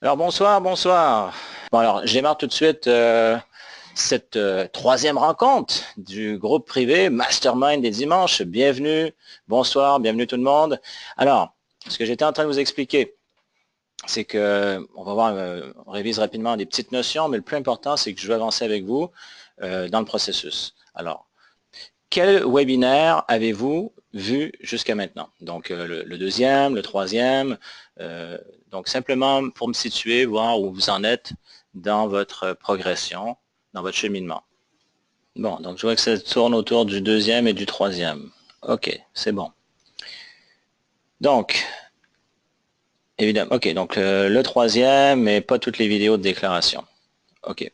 Alors bonsoir, bonsoir. Bon alors, je démarre tout de suite cette troisième rencontre du groupe privé Mastermind des dimanches. Bienvenue, bonsoir, bienvenue tout le monde. Alors, ce que j'étais en train de vous expliquer, c'est que on va voir, on révise rapidement des petites notions, mais le plus important, c'est que je veux avancer avec vous dans le processus. Alors, quel webinaire avez-vous vu jusqu'à maintenant? Donc, le deuxième, le troisième. Donc, simplement pour me situer, voir où vous en êtes dans votre progression, dans votre cheminement. Bon, donc je vois que ça tourne autour du deuxième et du troisième. OK, c'est bon. Donc, évidemment, OK, donc le troisième, mais pas toutes les vidéos de déclaration. OK.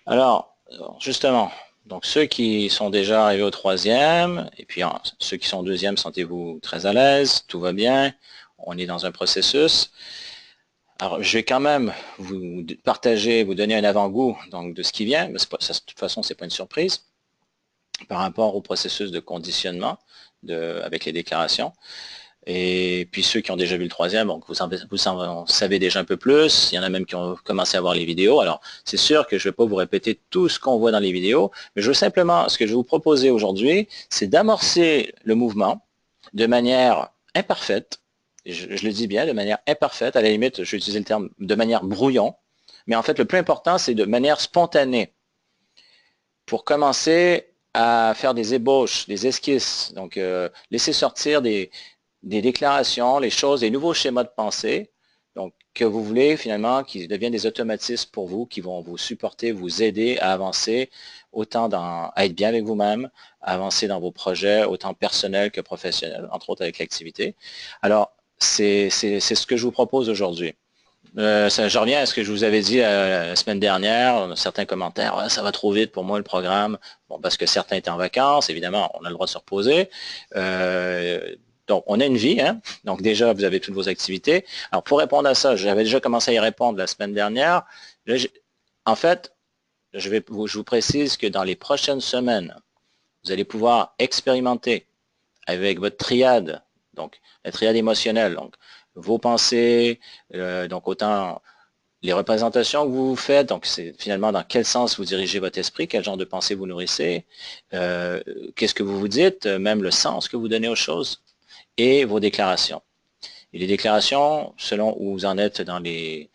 Alors, justement, donc ceux qui sont déjà arrivés au troisième, et puis ceux qui sont au deuxième, sentez-vous très à l'aise, tout va bien, on est dans un processus. Alors, je vais quand même vous partager, vous donner un avant-goût donc, de ce qui vient, mais de toute façon, ce n'est pas une surprise, par rapport au processus de conditionnement avec les déclarations. Et puis ceux qui ont déjà vu le troisième, donc vous en savez déjà un peu plus. Il y en a même qui ont commencé à voir les vidéos. Alors, c'est sûr que je ne vais pas vous répéter tout ce qu'on voit dans les vidéos, mais je veux simplement, ce que je vais vous proposer aujourd'hui, c'est d'amorcer le mouvement de manière imparfaite. Je le dis bien, de manière imparfaite. À la limite, je vais utiliser le terme de manière brouillon. Mais en fait, le plus important, c'est de manière spontanée. Pour commencer à faire des ébauches, des esquisses. Donc, laisser sortir des déclarations, les choses, des nouveaux schémas de pensée, donc que vous voulez finalement qui deviennent des automatismes pour vous, qui vont vous supporter, vous aider à avancer, autant à être bien avec vous-même, à avancer dans vos projets, autant personnels que professionnels, entre autres avec l'activité. Alors, c'est ce que je vous propose aujourd'hui. Je reviens à ce que je vous avais dit la semaine dernière, certains commentaires, ouais, ça va trop vite pour moi le programme, bon, parce que certains étaient en vacances, évidemment, on a le droit de se reposer. Donc, on a une vie, hein? Donc déjà, vous avez toutes vos activités. Alors, pour répondre à ça, j'avais déjà commencé à y répondre la semaine dernière. Là, en fait, je vous précise que dans les prochaines semaines, vous allez pouvoir expérimenter avec votre triade, donc la triade émotionnelle, donc vos pensées, donc autant les représentations que vous faites, donc c'est finalement dans quel sens vous dirigez votre esprit, quel genre de pensée vous nourrissez, qu'est-ce que vous vous dites, même le sens que vous donnez aux choses, et vos déclarations. Et les déclarations, selon où vous en êtes dans les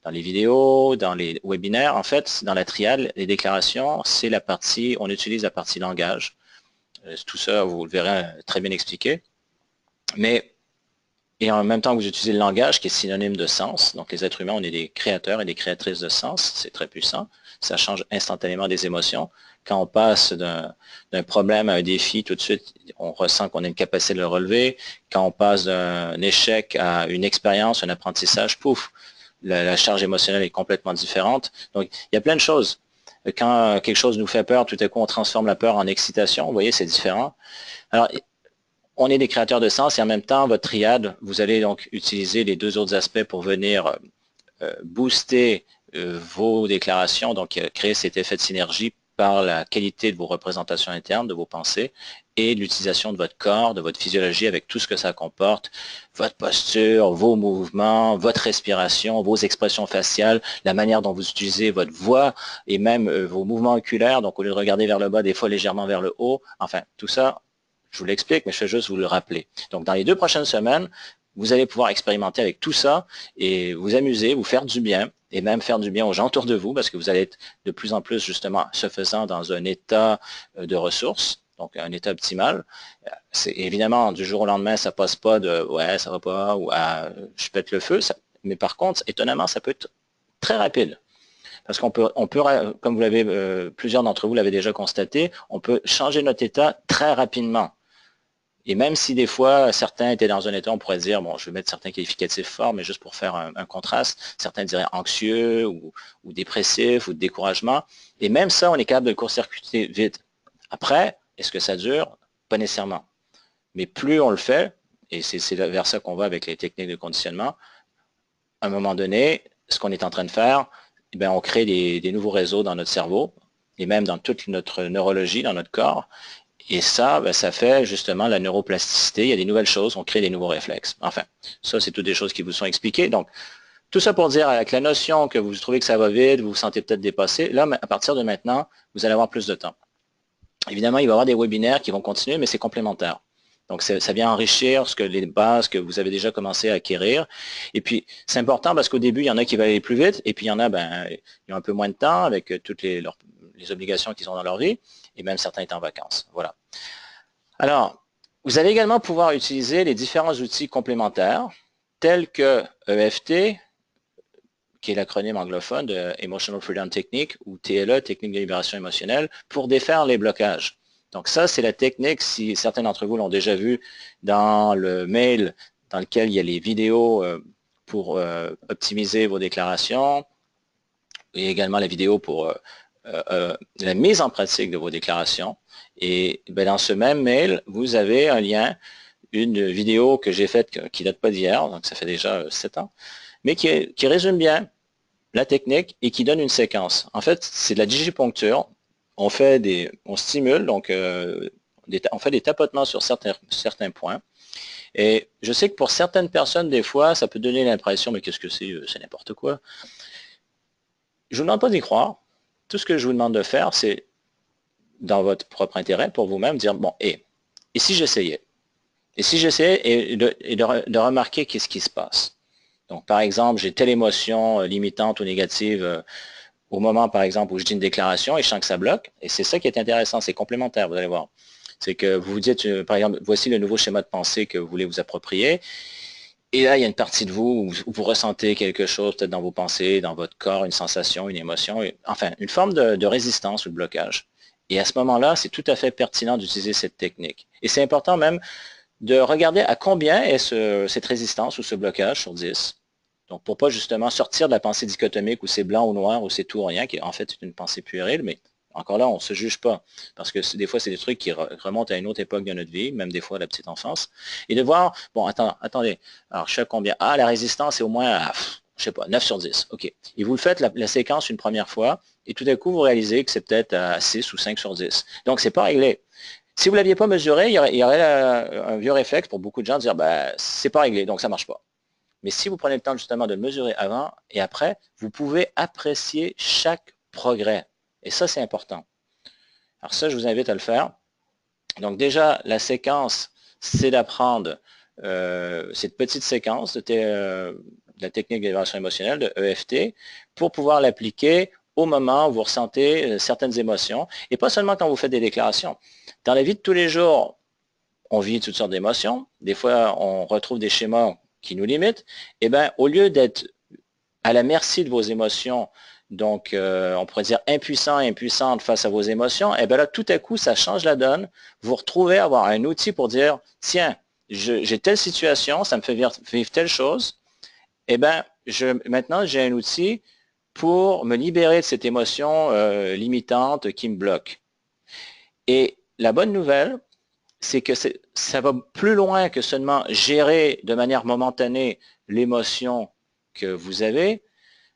vidéos, dans les webinaires, en fait, dans la triade, les déclarations, c'est la partie, on utilise la partie langage. Tout ça, vous le verrez très bien expliqué. Mais, et en même temps que vous utilisez le langage qui est synonyme de sens, donc les êtres humains, on est des créateurs et des créatrices de sens, c'est très puissant, ça change instantanément des émotions. Quand on passe d'un problème à un défi, tout de suite, on ressent qu'on a une capacité de le relever. Quand on passe d'un échec à une expérience, un apprentissage, pouf, la charge émotionnelle est complètement différente. Donc, il y a plein de choses. Quand quelque chose nous fait peur, tout à coup, on transforme la peur en excitation. Vous voyez, c'est différent. Alors, on est des créateurs de sens et en même temps, votre triade, vous allez donc utiliser les deux autres aspects pour venir booster vos déclarations, donc créer cet effet de synergie par la qualité de vos représentations internes, de vos pensées et l'utilisation de votre corps, de votre physiologie avec tout ce que ça comporte, votre posture, vos mouvements, votre respiration, vos expressions faciales, la manière dont vous utilisez votre voix et même vos mouvements oculaires, donc au lieu de regarder vers le bas, des fois légèrement vers le haut, enfin tout ça, je vous l'explique, mais je fais juste vous le rappeler. Donc dans les 2 prochaines semaines, vous allez pouvoir expérimenter avec tout ça et vous amuser, vous faire du bien et même faire du bien aux gens autour de vous parce que vous allez être de plus en plus justement ce faisant dans un état de ressources, donc un état optimal. C'est évidemment du jour au lendemain, ça passe pas de ouais, ça va pas ou je pète le feu, mais par contre, étonnamment, ça peut être très rapide. Parce qu'on peut, comme vous l'avez, plusieurs d'entre vous l'avez déjà constaté, on peut changer notre état très rapidement. Et même si des fois, certains étaient dans un état, on pourrait dire, bon, je vais mettre certains qualificatifs forts, mais juste pour faire un contraste, certains diraient anxieux ou dépressif ou de découragement. Et même ça, on est capable de le court-circuiter vite. Après, est-ce que ça dure? Pas nécessairement. Mais plus on le fait, et c'est vers ça qu'on va avec les techniques de conditionnement, à un moment donné, ce qu'on est en train de faire, eh bien, on crée des nouveaux réseaux dans notre cerveau et même dans toute notre neurologie, dans notre corps. Et ça, ben, ça fait justement la neuroplasticité. Il y a des nouvelles choses, on crée des nouveaux réflexes. Enfin, ça, c'est toutes des choses qui vous sont expliquées. Donc, Tout ça pour dire avec la notion que vous trouvez que ça va vite, vous vous sentez peut-être dépassé, là, à partir de maintenant, vous allez avoir plus de temps. Évidemment, il va y avoir des webinaires qui vont continuer, mais c'est complémentaire. Donc, ça vient enrichir les bases que vous avez déjà commencé à acquérir. Et puis, c'est important parce qu'au début, il y en a qui veulent aller plus vite, et puis il y en a, ils ont un peu moins de temps avec toutes les obligations qu'ils ont dans leur vie, et même certains étant en vacances. Voilà. Alors, vous allez également pouvoir utiliser les différents outils complémentaires, tels que EFT, qui est l'acronyme anglophone de Emotional Freedom Technique, ou TLE, Technique de libération émotionnelle, pour défaire les blocages. Donc ça, c'est la technique, si certains d'entre vous l'ont déjà vu dans le mail dans lequel il y a les vidéos pour optimiser vos déclarations, et également la vidéo pour la mise en pratique de vos déclarations. Et dans ce même mail, vous avez un lien, une vidéo que j'ai faite qui ne date pas d'hier, donc ça fait déjà 7 ans, mais qui résume bien la technique et qui donne une séquence. En fait, c'est de la digiponcture. On stimule, donc on fait des tapotements sur certains points. Et je sais que pour certaines personnes, des fois, ça peut donner l'impression, mais qu'est-ce que c'est? C'est n'importe quoi. Je ne vous demande pas d'y croire. Tout ce que je vous demande de faire, c'est, dans votre propre intérêt, pour vous-même, dire, bon, et si j'essayais? Et si j'essayais de remarquer qu'est-ce qui se passe? Donc, par exemple, j'ai telle émotion limitante ou négative au moment, par exemple, où je dis une déclaration et je sens que ça bloque. Et c'est ça qui est intéressant, c'est complémentaire, vous allez voir. C'est que vous vous dites, par exemple, voici le nouveau schéma de pensée que vous voulez vous approprier. Et là, il y a une partie de vous où vous ressentez quelque chose, peut-être dans vos pensées, dans votre corps, une sensation, une émotion, enfin, une forme de résistance ou de blocage. Et à ce moment-là, c'est tout à fait pertinent d'utiliser cette technique. Et c'est important même de regarder à combien est cette résistance ou ce blocage sur 10. Donc, pour pas justement sortir de la pensée dichotomique où c'est blanc ou noir, ou c'est tout ou rien, qui en fait est une pensée puérile, mais encore là, on ne se juge pas, parce que des fois, c'est des trucs qui remontent à une autre époque de notre vie, même des fois à la petite enfance, et de voir, bon, attendez, alors je sais combien, la résistance est au moins à, je sais pas, 9 sur 10, ok. Et vous le faites la séquence une première fois, et tout d'un coup, vous réalisez que c'est peut-être à 6 ou 5 sur 10. Donc, c'est pas réglé. Si vous ne l'aviez pas mesuré, il y aurait un vieux réflexe pour beaucoup de gens de dire, c'est pas réglé, donc ça ne marche pas. Mais si vous prenez le temps justement de le mesurer avant et après, vous pouvez apprécier chaque progrès. Et ça, c'est important. Alors ça, je vous invite à le faire. Donc déjà, la séquence, c'est d'apprendre cette petite séquence de la technique d'évaluation émotionnelle, de EFT, pour pouvoir l'appliquer au moment où vous ressentez certaines émotions, et pas seulement quand vous faites des déclarations. Dans la vie de tous les jours, on vit toutes sortes d'émotions. Des fois, on retrouve des schémas qui nous limitent. Eh bien, au lieu d'être à la merci de vos émotions, donc on pourrait dire impuissant et impuissante face à vos émotions, eh bien là, tout à coup, ça change la donne. Vous retrouvez à avoir un outil pour dire, tiens, j'ai telle situation, ça me fait vivre telle chose. Eh bien, maintenant, j'ai un outil pour me libérer de cette émotion limitante qui me bloque. Et la bonne nouvelle, c'est que ça va plus loin que seulement gérer de manière momentanée l'émotion que vous avez.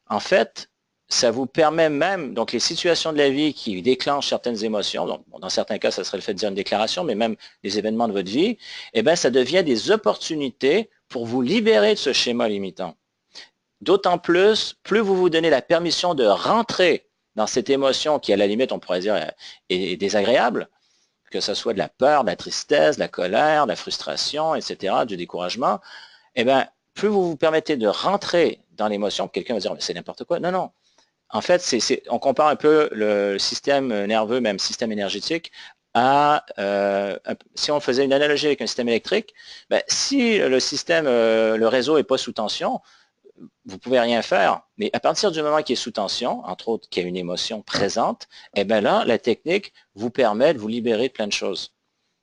En fait, ça vous permet même, donc les situations de la vie qui déclenchent certaines émotions, donc dans certains cas, ça serait le fait de dire une déclaration, mais même les événements de votre vie, eh bien, ça devient des opportunités pour vous libérer de ce schéma limitant. D'autant plus vous vous donnez la permission de rentrer dans cette émotion qui, à la limite, on pourrait dire, est désagréable, que ce soit de la peur, de la tristesse, de la colère, de la frustration, etc., du découragement, eh bien, plus vous vous permettez de rentrer dans l'émotion, quelqu'un va dire, mais c'est n'importe quoi. Non, non. En fait, on compare un peu le système nerveux, même système énergétique, si on faisait une analogie avec un système électrique, si le système, le réseau n'est pas sous tension, vous ne pouvez rien faire. Mais à partir du moment qui est sous tension, entre autres qu'il y a une émotion présente, eh bien là, la technique vous permet de vous libérer de plein de choses.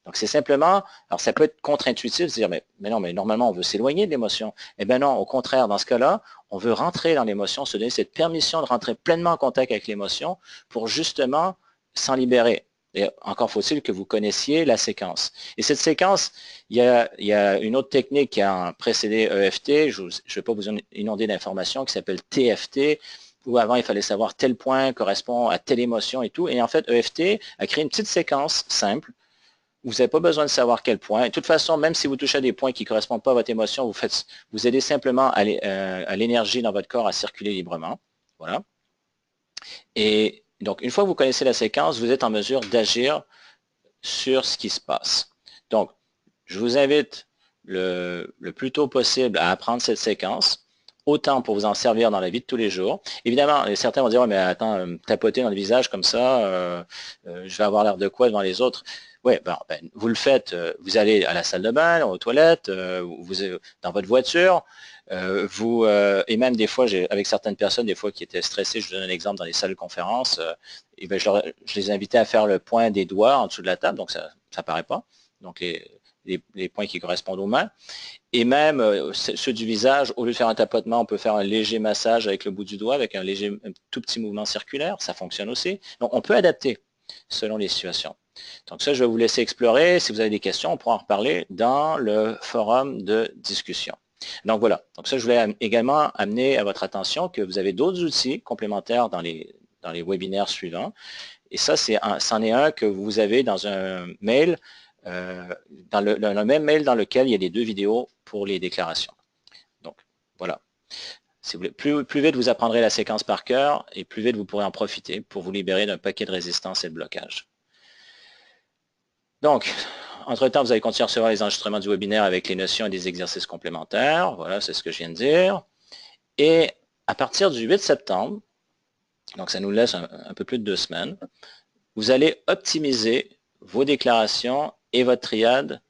Donc c'est simplement, alors ça peut être contre-intuitif de dire, mais non, mais normalement on veut s'éloigner de l'émotion. Eh bien non, au contraire, dans ce cas-là, on veut rentrer dans l'émotion, se donner cette permission de rentrer pleinement en contact avec l'émotion pour justement s'en libérer. Et encore faut-il que vous connaissiez la séquence. Et cette séquence, il y a une autre technique qui a précédé EFT, je ne vais pas vous inonder d'informations, qui s'appelle TFT, où avant il fallait savoir tel point correspond à telle émotion et tout. Et en fait, EFT a créé une petite séquence simple Vous n'avez pas besoin de savoir quel point. De toute façon, même si vous touchez à des points qui ne correspondent pas à votre émotion, vous aidez simplement à l'énergie dans votre corps à circuler librement. Voilà. Et donc, une fois que vous connaissez la séquence, vous êtes en mesure d'agir sur ce qui se passe. Donc, je vous invite le plus tôt possible à apprendre cette séquence, autant pour vous en servir dans la vie de tous les jours. Évidemment, certains vont dire, ouais, mais attends, tapoter dans le visage comme ça, je vais avoir l'air de quoi devant les autres? Oui, ben, vous le faites, vous allez à la salle de bain, aux toilettes, dans votre voiture, et même des fois, avec certaines personnes, des fois qui étaient stressées, je vous donne un exemple dans les salles de conférence, et ben, je les invitais à faire le point des doigts en dessous de la table, donc ça ne paraît pas. Donc les points qui correspondent aux mains. Et même ceux du visage, au lieu de faire un tapotement, on peut faire un léger massage avec le bout du doigt, avec un tout petit mouvement circulaire, ça fonctionne aussi. Donc on peut adapter selon les situations. Donc ça, je vais vous laisser explorer. Si vous avez des questions, on pourra en reparler dans le forum de discussion. Donc voilà, donc ça, je voulais également amener à votre attention que vous avez d'autres outils complémentaires dans les webinaires suivants. Et ça, c'en est un que vous avez dans un mail, dans le même mail dans lequel il y a les 2 vidéos pour les déclarations. Donc, voilà. Si vous voulez, plus vite vous apprendrez la séquence par cœur et plus vite vous pourrez en profiter pour vous libérer d'un paquet de résistance et de blocage. Donc, entre-temps, vous allez continuer à recevoir les enregistrements du webinaire avec les notions et des exercices complémentaires. Voilà, c'est ce que je viens de dire. Et à partir du 8 septembre, donc ça nous laisse un peu plus de 2 semaines, vous allez optimiser vos déclarations et votre triade.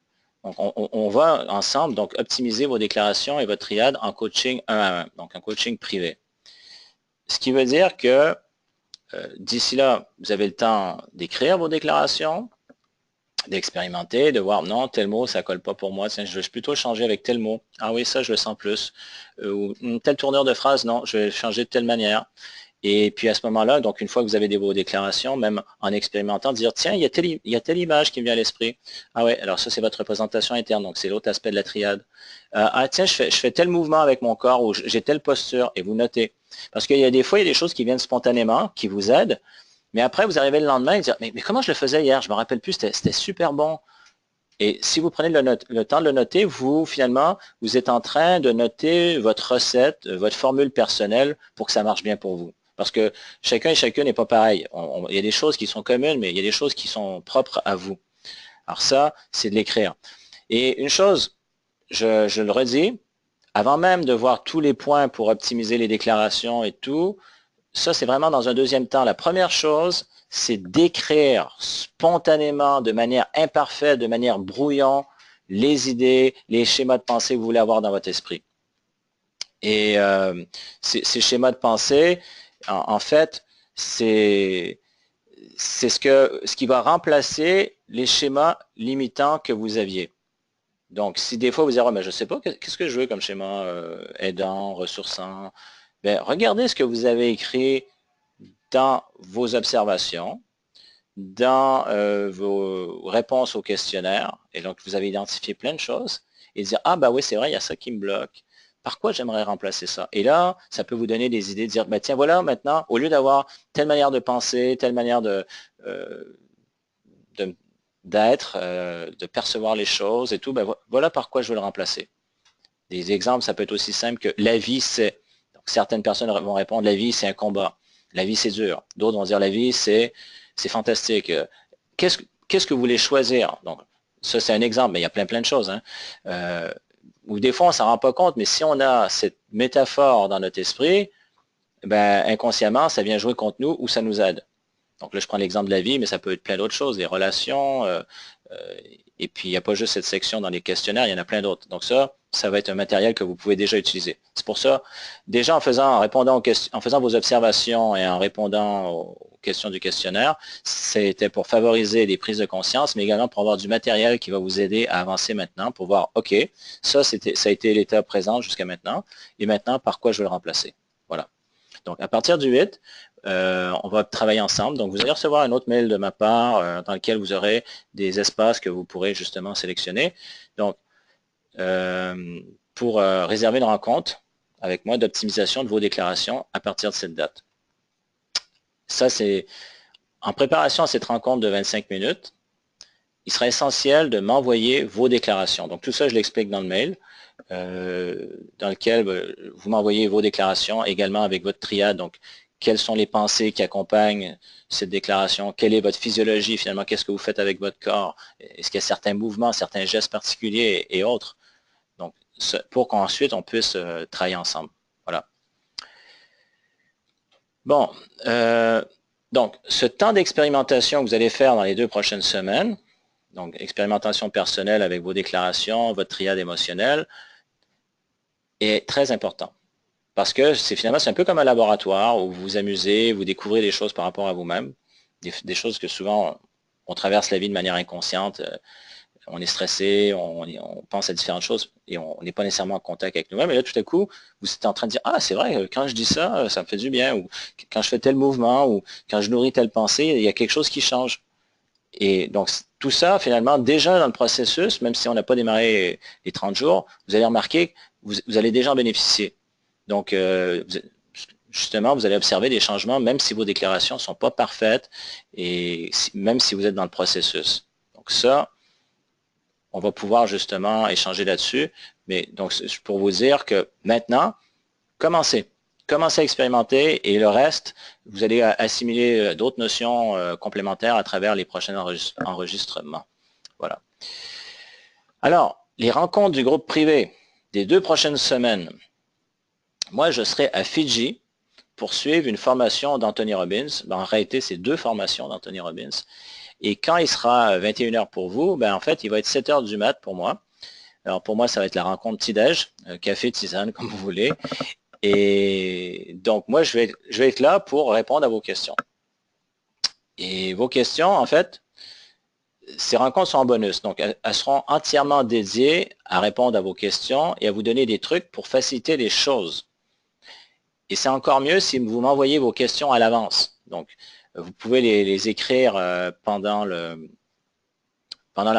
Donc, on va ensemble donc optimiser vos déclarations et votre triade en coaching 1 à 1, donc un coaching privé. Ce qui veut dire que d'ici là, vous avez le temps d'écrire vos déclarations, d'expérimenter, de voir non, tel mot, ça colle pas pour moi, tiens, je vais plutôt changer avec tel mot. Ah oui, ça, je le sens plus. Ou telle tournure de phrase, non, je vais changer de telle manière. Et puis à ce moment-là, donc une fois que vous avez vos déclarations, même en expérimentant, dire tiens, il y a telle image qui me vient à l'esprit. Ah ouais, alors ça c'est votre représentation interne, donc c'est l'autre aspect de la triade. Ah tiens, je fais tel mouvement avec mon corps ou j'ai telle posture et vous notez. Parce qu'il y a des fois, il y a des choses qui viennent spontanément, qui vous aident, mais après vous arrivez le lendemain et dire mais comment je le faisais hier, je me rappelle plus, c'était super bon. Et si vous prenez le temps de le noter, finalement, vous êtes en train de noter votre recette, votre formule personnelle pour que ça marche bien pour vous. Parce que chacun et chacune n'est pas pareil. Il y a des choses qui sont communes, mais il y a des choses qui sont propres à vous. Alors ça, c'est de l'écrire. Et une chose, je le redis, avant même de voir tous les points pour optimiser les déclarations et tout, ça, c'est vraiment dans un deuxième temps. La première chose, c'est d'écrire spontanément, de manière imparfaite, de manière brouillon, les idées, les schémas de pensée que vous voulez avoir dans votre esprit. Et ces schémas de pensée, en fait, c'est ce qui va remplacer les schémas limitants que vous aviez. Donc, si des fois vous dites, oh, mais je ne sais pas, qu'est-ce que je veux comme schéma aidant, ressourçant, bien, regardez ce que vous avez écrit dans vos observations, dans vos réponses au questionnaire, et donc vous avez identifié plein de choses, et dire, ah ben oui, c'est vrai, il y a ça qui me bloque. Par quoi j'aimerais remplacer ça? Et là, ça peut vous donner des idées, de dire, ben tiens, voilà, maintenant, au lieu d'avoir telle manière de penser, telle manière d'être, de percevoir les choses et tout, ben voilà par quoi je veux le remplacer. Des exemples, ça peut être aussi simple que la vie, c'est. Certaines personnes vont répondre, la vie, c'est un combat. La vie, c'est dur. D'autres vont dire, la vie, c'est fantastique. Qu'est-ce que vous voulez choisir? Donc, ça, c'est un exemple, mais il y a plein de choses. Hein. Ou des fois, on ne s'en rend pas compte, mais si on a cette métaphore dans notre esprit, ben, inconsciemment, ça vient jouer contre nous ou ça nous aide. Donc là, je prends l'exemple de la vie, mais ça peut être plein d'autres choses, des relations, et puis il n'y a pas juste cette section dans les questionnaires, il y en a plein d'autres. Donc ça va être un matériel que vous pouvez déjà utiliser. C'est pour ça, déjà en faisant vos observations et en répondant aux questions du questionnaire, c'était pour favoriser des prises de conscience, mais également pour avoir du matériel qui va vous aider à avancer maintenant, pour voir, OK, ça a été l'état présent jusqu'à maintenant, et maintenant, par quoi je vais le remplacer. Voilà. Donc, à partir du 8, on va travailler ensemble. Donc, vous allez recevoir un autre mail de ma part dans lequel vous aurez des espaces que vous pourrez justement sélectionner. Donc, pour réserver une rencontre avec moi d'optimisation de vos déclarations à partir de cette date. Ça, c'est en préparation à cette rencontre de 25 minutes. il sera essentiel de m'envoyer vos déclarations. Donc tout ça, je l'explique dans le mail, dans lequel vous m'envoyez vos déclarations également avec votre triade. Donc, quelles sont les pensées qui accompagnent cette déclaration? Quelle est votre physiologie finalement? Qu'est-ce que vous faites avec votre corps? Est-ce qu'il y a certains mouvements, certains gestes particuliers et autres? Donc, pour qu'ensuite on puisse travailler ensemble. Voilà. Bon, donc ce temps d'expérimentation que vous allez faire dans les 2 prochaines semaines, donc expérimentation personnelle avec vos déclarations, votre triade émotionnelle, est très important. Parce que finalement, c'est un peu comme un laboratoire où vous vous amusez, vous découvrez des choses par rapport à vous-même, des choses que souvent on traverse la vie de manière inconsciente, on est stressé, on pense à différentes choses et on n'est pas nécessairement en contact avec nous-mêmes. Et là, tout à coup, vous êtes en train de dire, ah, c'est vrai, quand je dis ça, ça me fait du bien, ou quand je fais tel mouvement, ou quand je nourris telle pensée, il y a quelque chose qui change. Et donc, tout ça, finalement, déjà dans le processus, même si on n'a pas démarré les 30 jours, vous allez remarquer que vous allez déjà en bénéficier. Donc, justement, vous allez observer des changements, même si vos déclarations ne sont pas parfaites, et même si vous êtes dans le processus. Donc ça, on va pouvoir justement échanger là-dessus. Mais donc, c'est pour vous dire que maintenant, commencez. Commencez à expérimenter et le reste, vous allez assimiler d'autres notions complémentaires à travers les prochains enregistrements. Voilà. Alors, les rencontres du groupe privé des 2 prochaines semaines. Moi, je serai à Fidji pour suivre une formation d'Anthony Robbins. En réalité, c'est 2 formations d'Anthony Robbins. Et quand il sera 21 h pour vous, en fait, il va être 7 h du mat pour moi. Alors, pour moi, ça va être la rencontre petit-déj, café, tisane, comme vous voulez. Et donc, moi, je vais être là pour répondre à vos questions. Et vos questions, en fait, ces rencontres sont en bonus. Donc, elles seront entièrement dédiées à répondre à vos questions et à vous donner des trucs pour faciliter les choses. Et c'est encore mieux si vous m'envoyez vos questions à l'avance. Donc, vous pouvez les écrire pendant la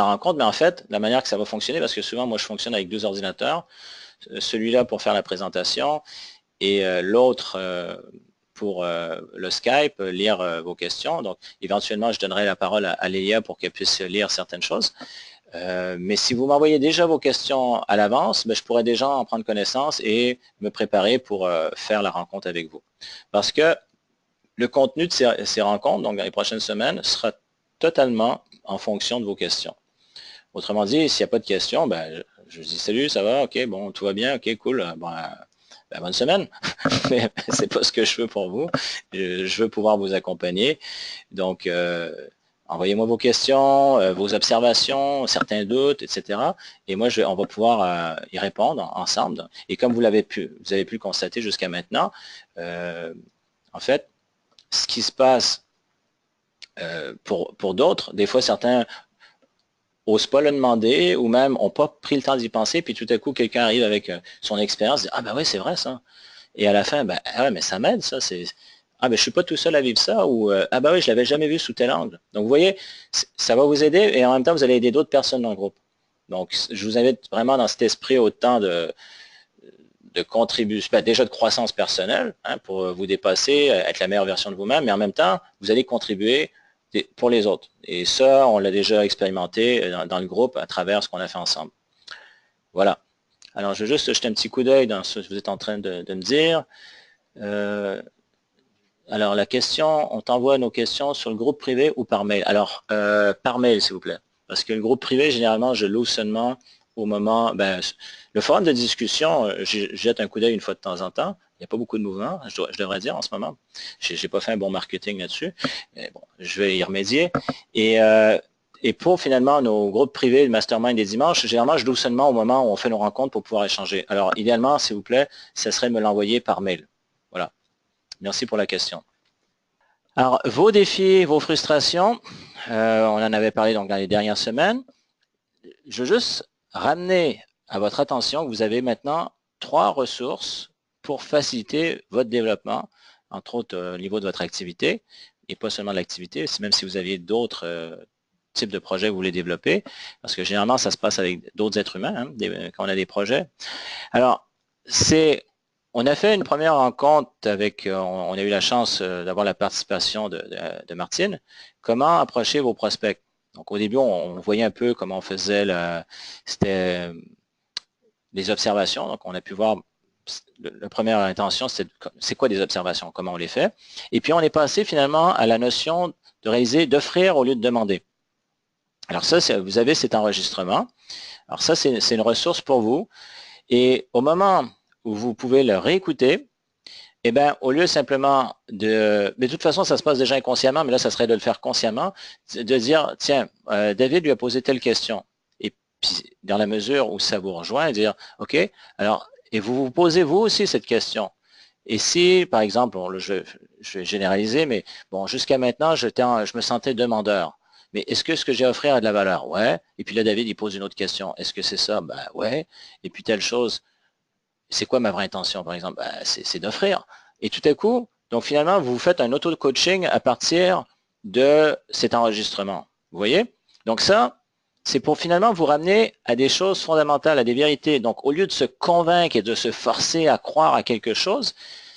rencontre, mais en fait, la manière que ça va fonctionner, parce que souvent, moi, je fonctionne avec 2 ordinateurs, celui-là pour faire la présentation et l'autre pour le Skype, lire vos questions. Donc, éventuellement, je donnerai la parole à Lélia pour qu'elle puisse lire certaines choses. Mais si vous m'envoyez déjà vos questions à l'avance, je pourrais déjà en prendre connaissance et me préparer pour faire la rencontre avec vous. Parce que le contenu de ces rencontres, donc dans les prochaines semaines, sera totalement en fonction de vos questions. Autrement dit, s'il n'y a pas de questions, je dis salut, ça va, ok, bon, tout va bien, ok, cool, bonne semaine. Mais c'est pas ce que je veux pour vous. Je veux pouvoir vous accompagner. Donc, envoyez-moi vos questions, vos observations, certains doutes, etc. Et moi, on va pouvoir y répondre ensemble. Et comme vous avez pu le constater jusqu'à maintenant, en fait, ce qui se passe pour d'autres, des fois certains n'osent pas le demander ou même n'ont pas pris le temps d'y penser, puis tout à coup, quelqu'un arrive avec son expérience, dit « Ah ben oui, c'est vrai ça ». Et à la fin, ah ouais, mais ça m'aide ça, c'est... Ah ben je suis pas tout seul à vivre ça, ou ah ben oui, je l'avais jamais vu sous tel angle. Donc vous voyez, ça va vous aider et en même temps, vous allez aider d'autres personnes dans le groupe. Donc je vous invite vraiment dans cet esprit autant de contribution, déjà de croissance personnelle, pour vous dépasser, être la meilleure version de vous-même, mais en même temps, vous allez contribuer pour les autres. Et ça, on l'a déjà expérimenté dans le groupe à travers ce qu'on a fait ensemble. Voilà. Alors, je vais juste jeter un petit coup d'œil dans ce que vous êtes en train de me dire. Alors, la question, on t'envoie nos questions sur le groupe privé ou par mail? Alors, par mail, s'il vous plaît. Parce que le groupe privé, généralement, je l'ouvre seulement au moment... le forum de discussion, je jette un coup d'œil une fois de temps en temps. Il n'y a pas beaucoup de mouvements, je devrais dire, en ce moment. Je n'ai pas fait un bon marketing là-dessus. Mais bon, je vais y remédier. Et pour finalement nos groupes privés, le mastermind des dimanches, généralement, je l'ouvre seulement au moment où on fait nos rencontres pour pouvoir échanger. Alors, idéalement, s'il vous plaît, ça serait de me l'envoyer par mail. Voilà. Merci pour la question. Alors, vos défis, vos frustrations, on en avait parlé donc dans les dernières semaines. Je veux juste ramener à votre attention que vous avez maintenant 3 ressources pour faciliter votre développement, entre autres au niveau de votre activité, et pas seulement de l'activité, même si vous aviez d'autres types de projets que vous voulez développer, parce que généralement, ça se passe avec d'autres êtres humains, quand on a des projets. Alors, on a fait une première rencontre avec, on a eu la chance d'avoir la participation de Martine. Comment approcher vos prospects? Donc au début, on voyait un peu comment on faisait, c'était les observations. Donc on a pu voir, la première intention, c'est quoi des observations, comment on les fait. Et puis on est passé finalement à la notion de réaliser, d'offrir au lieu de demander. Alors ça, vous avez cet enregistrement. Alors ça, c'est une ressource pour vous. Et au moment où vous pouvez le réécouter, eh bien, au lieu simplement mais de toute façon, ça se passe déjà inconsciemment, mais là, ça serait de le faire consciemment, de dire, tiens, David lui a posé telle question. Et puis, dans la mesure où ça vous rejoint, dire, OK, alors, et vous vous posez vous aussi cette question. Et si, par exemple, bon, je vais généraliser, mais bon, jusqu'à maintenant, je me sentais demandeur. Mais est-ce que ce que j'ai à offrir a de la valeur? Ouais. Et puis là, David, il pose une autre question. Est-ce que c'est ça? Ben ouais. Et puis telle chose. C'est quoi ma vraie intention, par exemple? Ben, c'est d'offrir. Et tout à coup, donc finalement, vous faites un auto-coaching à partir de cet enregistrement. Vous voyez? Donc ça, c'est pour finalement vous ramener à des choses fondamentales, à des vérités. Donc au lieu de se convaincre et de se forcer à croire à quelque chose,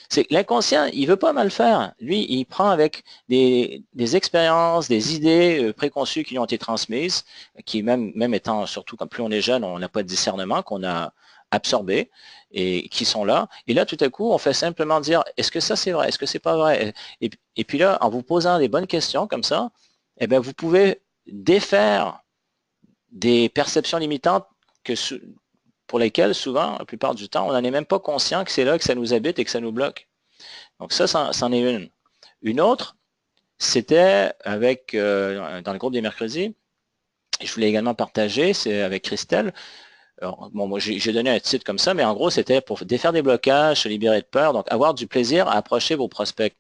c'est l'inconscient, il veut pas mal faire. Lui, il prend avec des expériences, des idées préconçues qui lui ont été transmises, qui même étant, surtout comme plus on est jeune, on n'a pas de discernement, qu'on a absorbé et qui sont là. Et là, tout à coup, on fait simplement dire, est-ce que ça c'est vrai, est-ce que c'est pas vrai? Et puis là, en vous posant des bonnes questions comme ça, eh bien, vous pouvez défaire des perceptions limitantes pour lesquelles, souvent, la plupart du temps, on n'en est même pas conscient que c'est là que ça nous habite et que ça nous bloque. Donc ça, c'en est une. Une autre, c'était avec, dans le groupe des mercredis, et je voulais également partager, c'est avec Christelle. Alors, bon, moi, j'ai donné un titre comme ça, mais en gros, c'était pour défaire des blocages, se libérer de peur, donc avoir du plaisir à approcher vos prospects.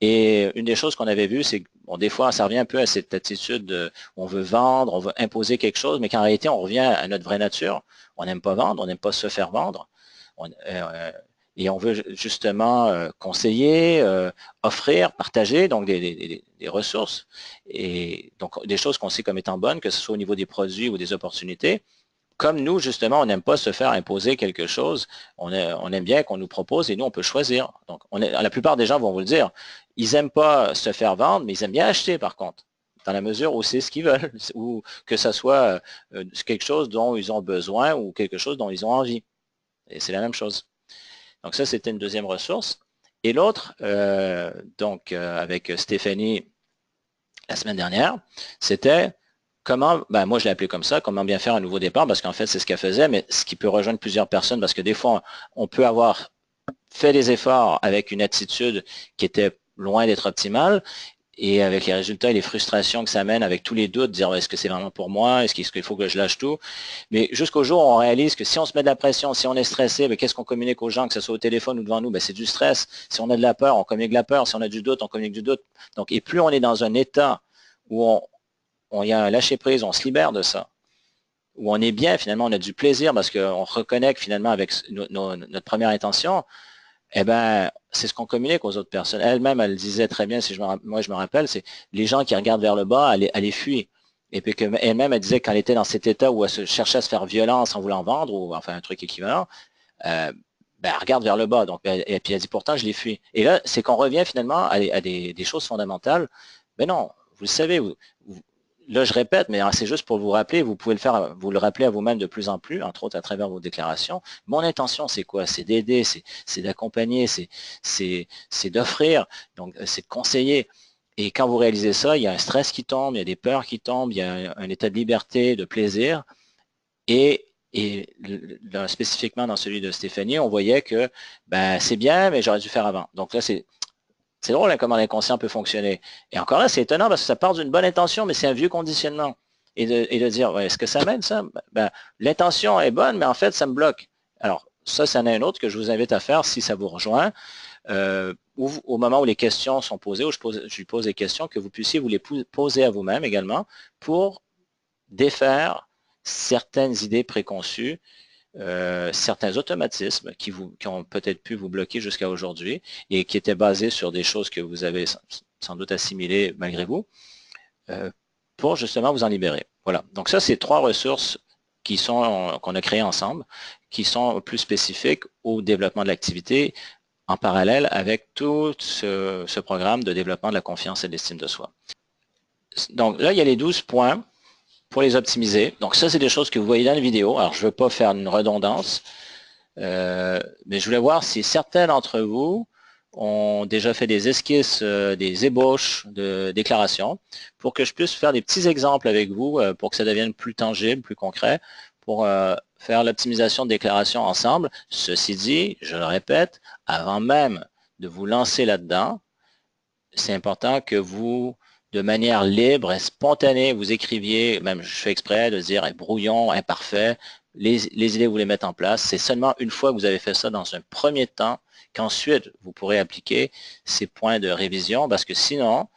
Et une des choses qu'on avait vues, c'est que bon, des fois, ça revient un peu à cette attitude où on veut vendre, on veut imposer quelque chose, mais qu'en réalité, on revient à notre vraie nature. On n'aime pas vendre, on n'aime pas se faire vendre. Et on veut justement conseiller, offrir, partager donc des ressources et donc des choses qu'on sait comme étant bonnes, que ce soit au niveau des produits ou des opportunités. Comme nous, justement, on n'aime pas se faire imposer quelque chose, on aime bien qu'on nous propose et nous, on peut choisir. Donc, la plupart des gens vont vous le dire, ils n'aiment pas se faire vendre, mais ils aiment bien acheter par contre, dans la mesure où c'est ce qu'ils veulent, ou que ce soit quelque chose dont ils ont besoin ou quelque chose dont ils ont envie. Et c'est la même chose. Donc ça, c'était une deuxième ressource. Et l'autre, avec Stéphanie la semaine dernière, c'était comment, ben moi je l'ai appelé comme ça, comment bien faire un nouveau départ, parce qu'en fait c'est ce qu'elle faisait, mais ce qui peut rejoindre plusieurs personnes, parce que des fois on peut avoir fait des efforts avec une attitude qui était loin d'être optimale, et avec les résultats et les frustrations que ça mène, avec tous les doutes, dire est-ce que c'est vraiment pour moi, est-ce qu'il faut que je lâche tout, mais jusqu'au jour où on réalise que si on se met de la pression, si on est stressé, ben, qu'est-ce qu'on communique aux gens, que ce soit au téléphone ou devant nous, ben, c'est du stress. Si on a de la peur, on communique de la peur. Si on a du doute, on communique du doute. Donc, et plus on est dans un état où on y a un lâcher prise, on se libère de ça, où on est bien, finalement, on a du plaisir parce qu'on reconnecte finalement avec notre première intention, eh ben, c'est ce qu'on communique aux autres personnes. Elle-même, elle disait très bien, moi je me rappelle, c'est les gens qui regardent vers le bas, elle les fuit. Et puis elle-même, elle disait qu'elle était dans cet état où elle cherchait à se faire violence en voulant vendre, ou enfin un truc équivalent, euh, ben, elle regarde vers le bas. Donc, et puis elle dit pourtant, je les fuis. Et là, c'est qu'on revient finalement à des choses fondamentales. Mais non, vous le savez, là je répète, mais c'est juste pour vous rappeler, vous pouvez le faire, vous le rappeler à vous-même de plus en plus, entre autres à travers vos déclarations. Mon intention, c'est quoi? C'est d'aider, c'est d'accompagner, c'est d'offrir, donc c'est de conseiller. Et quand vous réalisez ça, il y a un stress qui tombe, il y a des peurs qui tombent, il y a un état de liberté, de plaisir. Et là, spécifiquement dans celui de Stéphanie, on voyait que ben, c'est bien, mais j'aurais dû faire avant. Donc là, c'est drôle hein, comment l'inconscient peut fonctionner. Et encore là, c'est étonnant parce que ça part d'une bonne intention, mais c'est un vieux conditionnement. Et de dire, ouais, est-ce que ça m'aide ça? Ben, l'intention est bonne, mais en fait, ça me bloque. Alors, ça, c'en est un autre que je vous invite à faire si ça vous rejoint. Au moment où les questions sont posées, où je lui pose des questions, que vous puissiez vous les poser à vous-même également pour défaire certaines idées préconçues, certains automatismes qui ont peut-être pu vous bloquer jusqu'à aujourd'hui et qui étaient basés sur des choses que vous avez sans doute assimilées malgré vous, pour justement vous en libérer. Voilà. Donc ça, c'est 3 ressources qu'on a créées ensemble, qui sont plus spécifiques au développement de l'activité en parallèle avec tout ce programme de développement de la confiance et de l'estime de soi. Donc là, il y a les 12 points pour les optimiser. Donc ça, c'est des choses que vous voyez dans la vidéo. Alors, je ne veux pas faire une redondance, mais je voulais voir si certains d'entre vous ont déjà fait des esquisses, des ébauches de déclarations, pour que je puisse faire des petits exemples avec vous, pour que ça devienne plus tangible, plus concret, pour faire l'optimisation de déclaration ensemble. Ceci dit, je le répète, avant même de vous lancer là-dedans, c'est important que vous, de manière libre et spontanée, vous écriviez, même je fais exprès de dire brouillon, imparfait, les idées, vous les mettez en place. C'est seulement une fois que vous avez fait ça dans un premier temps qu'ensuite, vous pourrez appliquer ces points de révision, parce que sinon,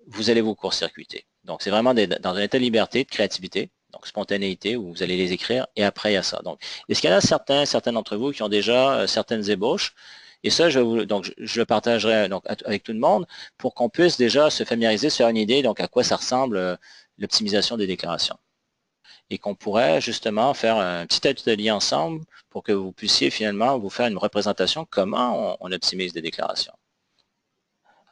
vous allez vous court-circuiter. Donc, c'est vraiment dans un état de liberté, de créativité, donc spontanéité, où vous allez les écrire, et après, il y a ça. Donc, est-ce qu'il y en a certains d'entre vous qui ont déjà certaines ébauches? Et ça, je le partagerai donc, avec tout le monde pour qu'on puisse déjà se familiariser, se faire une idée donc à quoi ça ressemble l'optimisation des déclarations. Et qu'on pourrait justement faire un petit atelier ensemble pour que vous puissiez finalement vous faire une représentation comment on optimise des déclarations.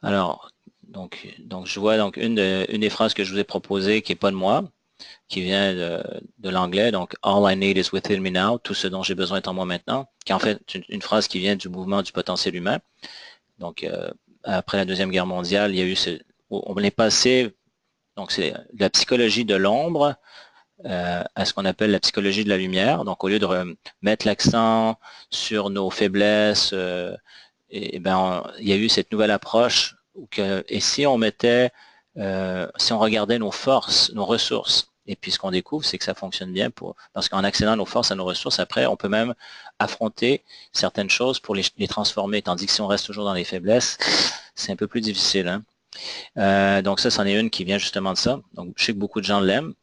Alors, donc je vois donc une des phrases que je vous ai proposées qui n'est pas de moi, qui vient de l'anglais, donc All I need is within me now, tout ce dont j'ai besoin est en moi maintenant, qui est en fait une phrase qui vient du mouvement du potentiel humain. Donc, après la Deuxième Guerre mondiale, il y a eu on est passé, donc c'est de la psychologie de l'ombre à ce qu'on appelle la psychologie de la lumière. Donc, au lieu de mettre l'accent sur nos faiblesses, ben, il y a eu cette nouvelle approche et si on mettait, si on regardait nos forces, nos ressources, et puis ce qu'on découvre, c'est que ça fonctionne bien parce qu'en accédant nos forces à nos ressources, après, on peut même affronter certaines choses pour les transformer, tandis que si on reste toujours dans les faiblesses, c'est un peu plus difficile. Hein? Donc ça, c'en est une qui vient justement de ça. Donc je sais que beaucoup de gens l'aiment,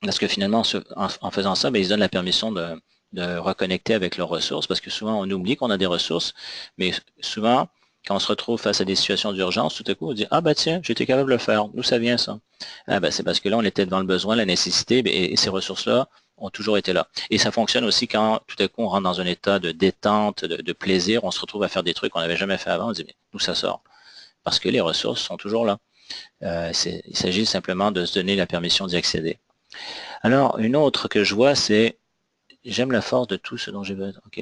parce que finalement, en faisant ça, ben, ils se donnent la permission de reconnecter avec leurs ressources, parce que souvent, on oublie qu'on a des ressources, mais souvent, quand on se retrouve face à des situations d'urgence, tout à coup, on dit « Ah ben tiens, j'étais capable de le faire. D'où ça vient ça? » Ah ben c'est parce que là, on était devant le besoin, la nécessité, et ces ressources-là ont toujours été là. Et ça fonctionne aussi quand tout à coup, on rentre dans un état de détente, de plaisir, on se retrouve à faire des trucs qu'on n'avait jamais fait avant, on dit « Mais d'où ça sort? » Parce que les ressources sont toujours là. Il s'agit simplement de se donner la permission d'y accéder. Alors, une autre que je vois, c'est « J'aime la force de tout ce dont j'ai besoin. » Ok,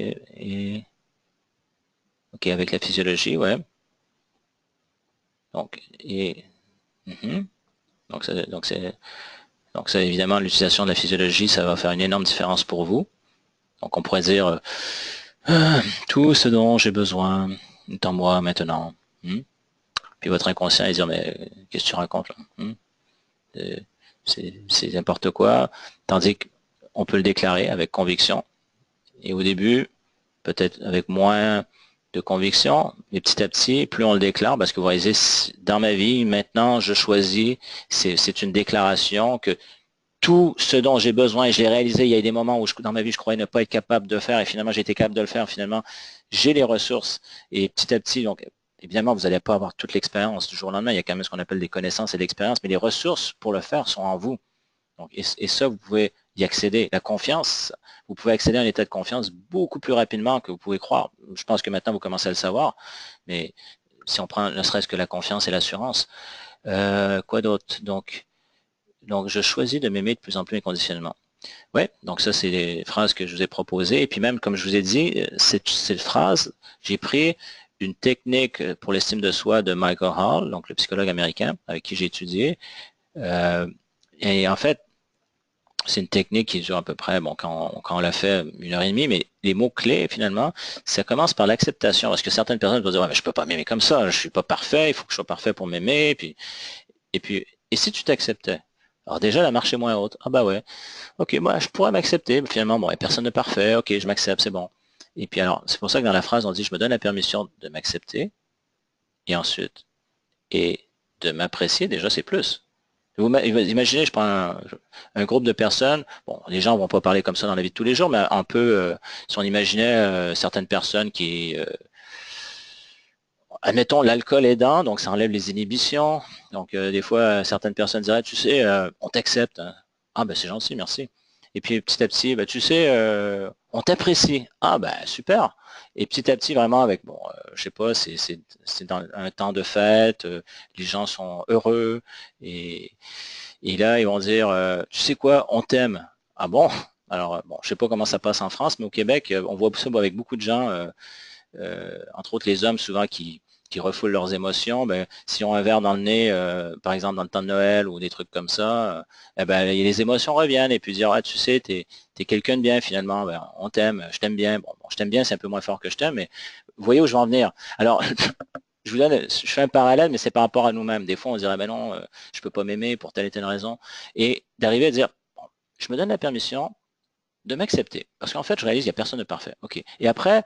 ok, avec la physiologie, ouais. Donc, donc ça, évidemment, l'utilisation de la physiologie, ça va faire une énorme différence pour vous. Donc, on pourrait dire tout ce dont j'ai besoin est en moi maintenant. Puis votre inconscient, il dire « Mais qu'est-ce que tu racontes là c'est n'importe quoi. » Tandis qu'on peut le déclarer avec conviction. Et au début, peut-être avec moins de conviction, mais petit à petit, plus on le déclare, parce que vous voyez, dans ma vie, maintenant, je choisis, c'est une déclaration que tout ce dont j'ai besoin, et je l'ai réalisé, il y a des moments où dans ma vie, je croyais ne pas être capable de faire, et finalement, j'ai été capable de le faire, finalement, j'ai les ressources, et petit à petit, donc, évidemment, vous n'allez pas avoir toute l'expérience du jour au lendemain, il y a quand même ce qu'on appelle des connaissances et de l'expérience, mais les ressources pour le faire sont en vous. Donc, et ça, vous pouvez y accéder. La confiance, vous pouvez accéder à un état de confiance beaucoup plus rapidement que vous pouvez croire. Je pense que maintenant, vous commencez à le savoir, mais si on prend ne serait-ce que la confiance et l'assurance, quoi d'autre? Donc, je choisis de m'aimer de plus en plus inconditionnellement. Ouais, donc ça, c'est les phrases que je vous ai proposées. Et puis même, comme je vous ai dit, cette phrase, j'ai pris une technique pour l'estime de soi de Michael Hall, donc le psychologue américain avec qui j'ai étudié. Et en fait, c'est une technique qui dure à peu près, bon, quand on l'a fait 1 heure et demie, mais les mots-clés, finalement, ça commence par l'acceptation. Parce que certaines personnes vont dire, ouais, mais je peux pas m'aimer comme ça, je suis pas parfait, il faut que je sois parfait pour m'aimer. Et si tu t'acceptais? Alors déjà, la marche est moins haute. Ah bah ouais, ok, moi, je pourrais m'accepter, mais finalement, bon, personne n'est parfait, ok, je m'accepte, c'est bon. Et puis alors, c'est pour ça que dans la phrase, on dit, je me donne la permission de m'accepter, et ensuite, et de m'apprécier, déjà, c'est plus. Vous imaginez, je prends un groupe de personnes, bon, les gens ne vont pas parler comme ça dans la vie de tous les jours, mais un peu, si on imaginait certaines personnes qui, admettons, l'alcool aidant, donc ça enlève les inhibitions, donc des fois, certaines personnes diraient, tu sais, on t'accepte, hein. Ah ben c'est gentil, merci. Et puis petit à petit, bah, tu sais, on t'apprécie. Ah ben super. Et petit à petit, vraiment avec, bon, je sais pas, c'est dans un temps de fête, les gens sont heureux, et, et là, ils vont dire, tu sais quoi, on t'aime. Ah bon? Alors, bon, je sais pas comment ça passe en France, mais au Québec, on voit ça avec beaucoup de gens, entre autres les hommes souvent qui refoulent leurs émotions, ben, s'ils ont un verre dans le nez, par exemple dans le temps de Noël ou des trucs comme ça, eh ben, les émotions reviennent et puis dire, ah, tu sais, t'es quelqu'un de bien finalement, ben, on t'aime, je t'aime bien. Bon, je t'aime bien, c'est un peu moins fort que je t'aime, mais vous voyez où je veux en venir. Alors, je vous donne, je fais un parallèle, mais c'est par rapport à nous-mêmes. Des fois, on dirait, ben non, je peux pas m'aimer pour telle et telle raison. Et d'arriver à dire, bon, je me donne la permission de m'accepter. Parce qu'en fait, je réalise qu'il n'y a personne de parfait. OK. Et après,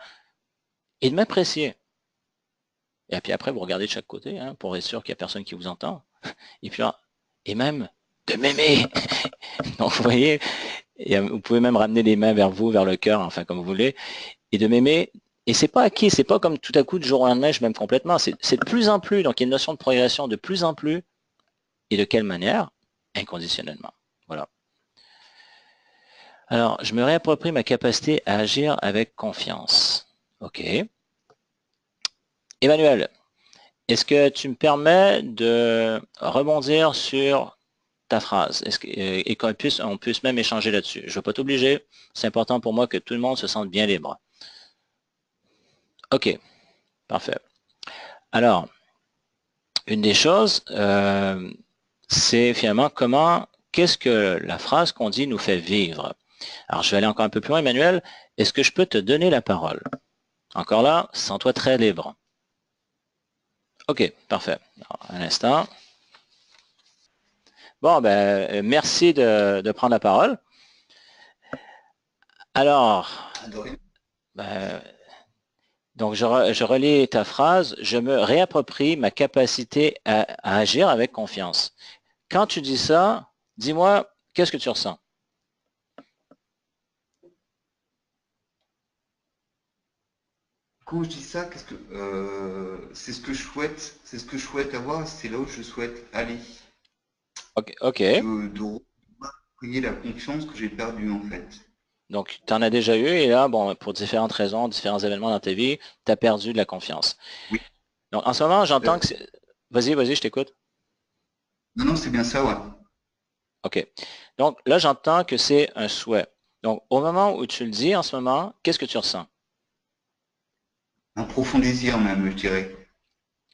et de m'apprécier. Et puis après, vous regardez de chaque côté, hein, pour être sûr qu'il n'y a personne qui vous entend. Et puis là, et même de m'aimer. Donc vous voyez, et vous pouvez même ramener les mains vers vous, vers le cœur, enfin comme vous voulez, et de m'aimer. Et c'est pas acquis, c'est pas comme tout à coup de jour au lendemain, je m'aime complètement. C'est de plus en plus. Donc il y a une notion de progression de plus en plus. Et de quelle manière? Inconditionnellement. Voilà. Alors, je me réapproprie ma capacité à agir avec confiance. OK. Emmanuel, est-ce que tu me permets de rebondir sur ta phrase et on puisse même échanger là-dessus? Je ne veux pas t'obliger. C'est important pour moi que tout le monde se sente bien libre. OK, parfait. Alors, une des choses, c'est finalement qu'est-ce que la phrase qu'on dit nous fait vivre? Alors, je vais aller encore un peu plus loin, Emmanuel. Est-ce que je peux te donner la parole? Encore là, sens-toi très libre. OK, parfait. Alors, un instant. Bon, ben, merci de prendre la parole. Alors, ben, donc je relis ta phrase. Je me réapproprie ma capacité à agir avec confiance. Quand tu dis ça, dis-moi, qu'est-ce que tu ressens? Quand je dis ça, c'est ce que je souhaite, c'est ce que je souhaite avoir, c'est là où je souhaite aller, OK, OK. de regagner la confiance que j'ai perdue en fait. Donc, tu en as déjà eu et là, bon, pour différentes raisons, différents événements dans ta vie, tu as perdu de la confiance. Oui. Donc, en ce moment, j'entends Euh, que c'est... Vas-y, vas-y, je t'écoute. non, non, c'est bien ça, ouais. OK. Donc, là, j'entends que c'est un souhait. Donc, au moment où tu le dis en ce moment, qu'est-ce que tu ressens? Un profond désir même, je dirais.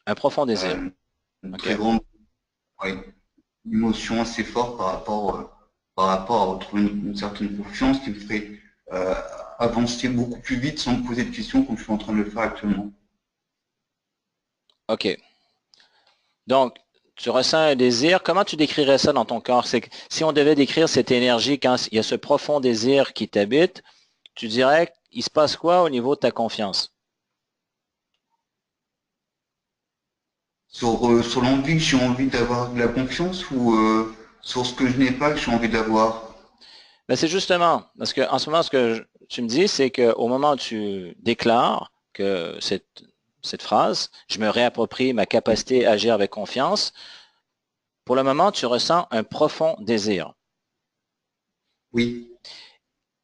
Un profond désir. Euh, une OK? très grande, ouais, une émotion assez forte par rapport à retrouver une certaine confiance qui me ferait euh, avancer beaucoup plus vite sans me poser de questions comme je suis en train de le faire actuellement. OK. Donc, tu ressens un désir. Comment tu décrirais ça dans ton corps? C'est que si on devait décrire cette énergie, quand il y a ce profond désir qui t'habite, tu dirais qu'il se passe quoi au niveau de ta confiance? Sur l'envie que j'ai envie d'avoir de la confiance ou sur ce que je n'ai pas que j'ai envie d'avoir. Ben, c'est justement, parce que en ce moment, tu me dis, c'est qu'au moment où tu déclares que cette phrase, je me réapproprie ma capacité à agir avec confiance, pour le moment, tu ressens un profond désir. Oui,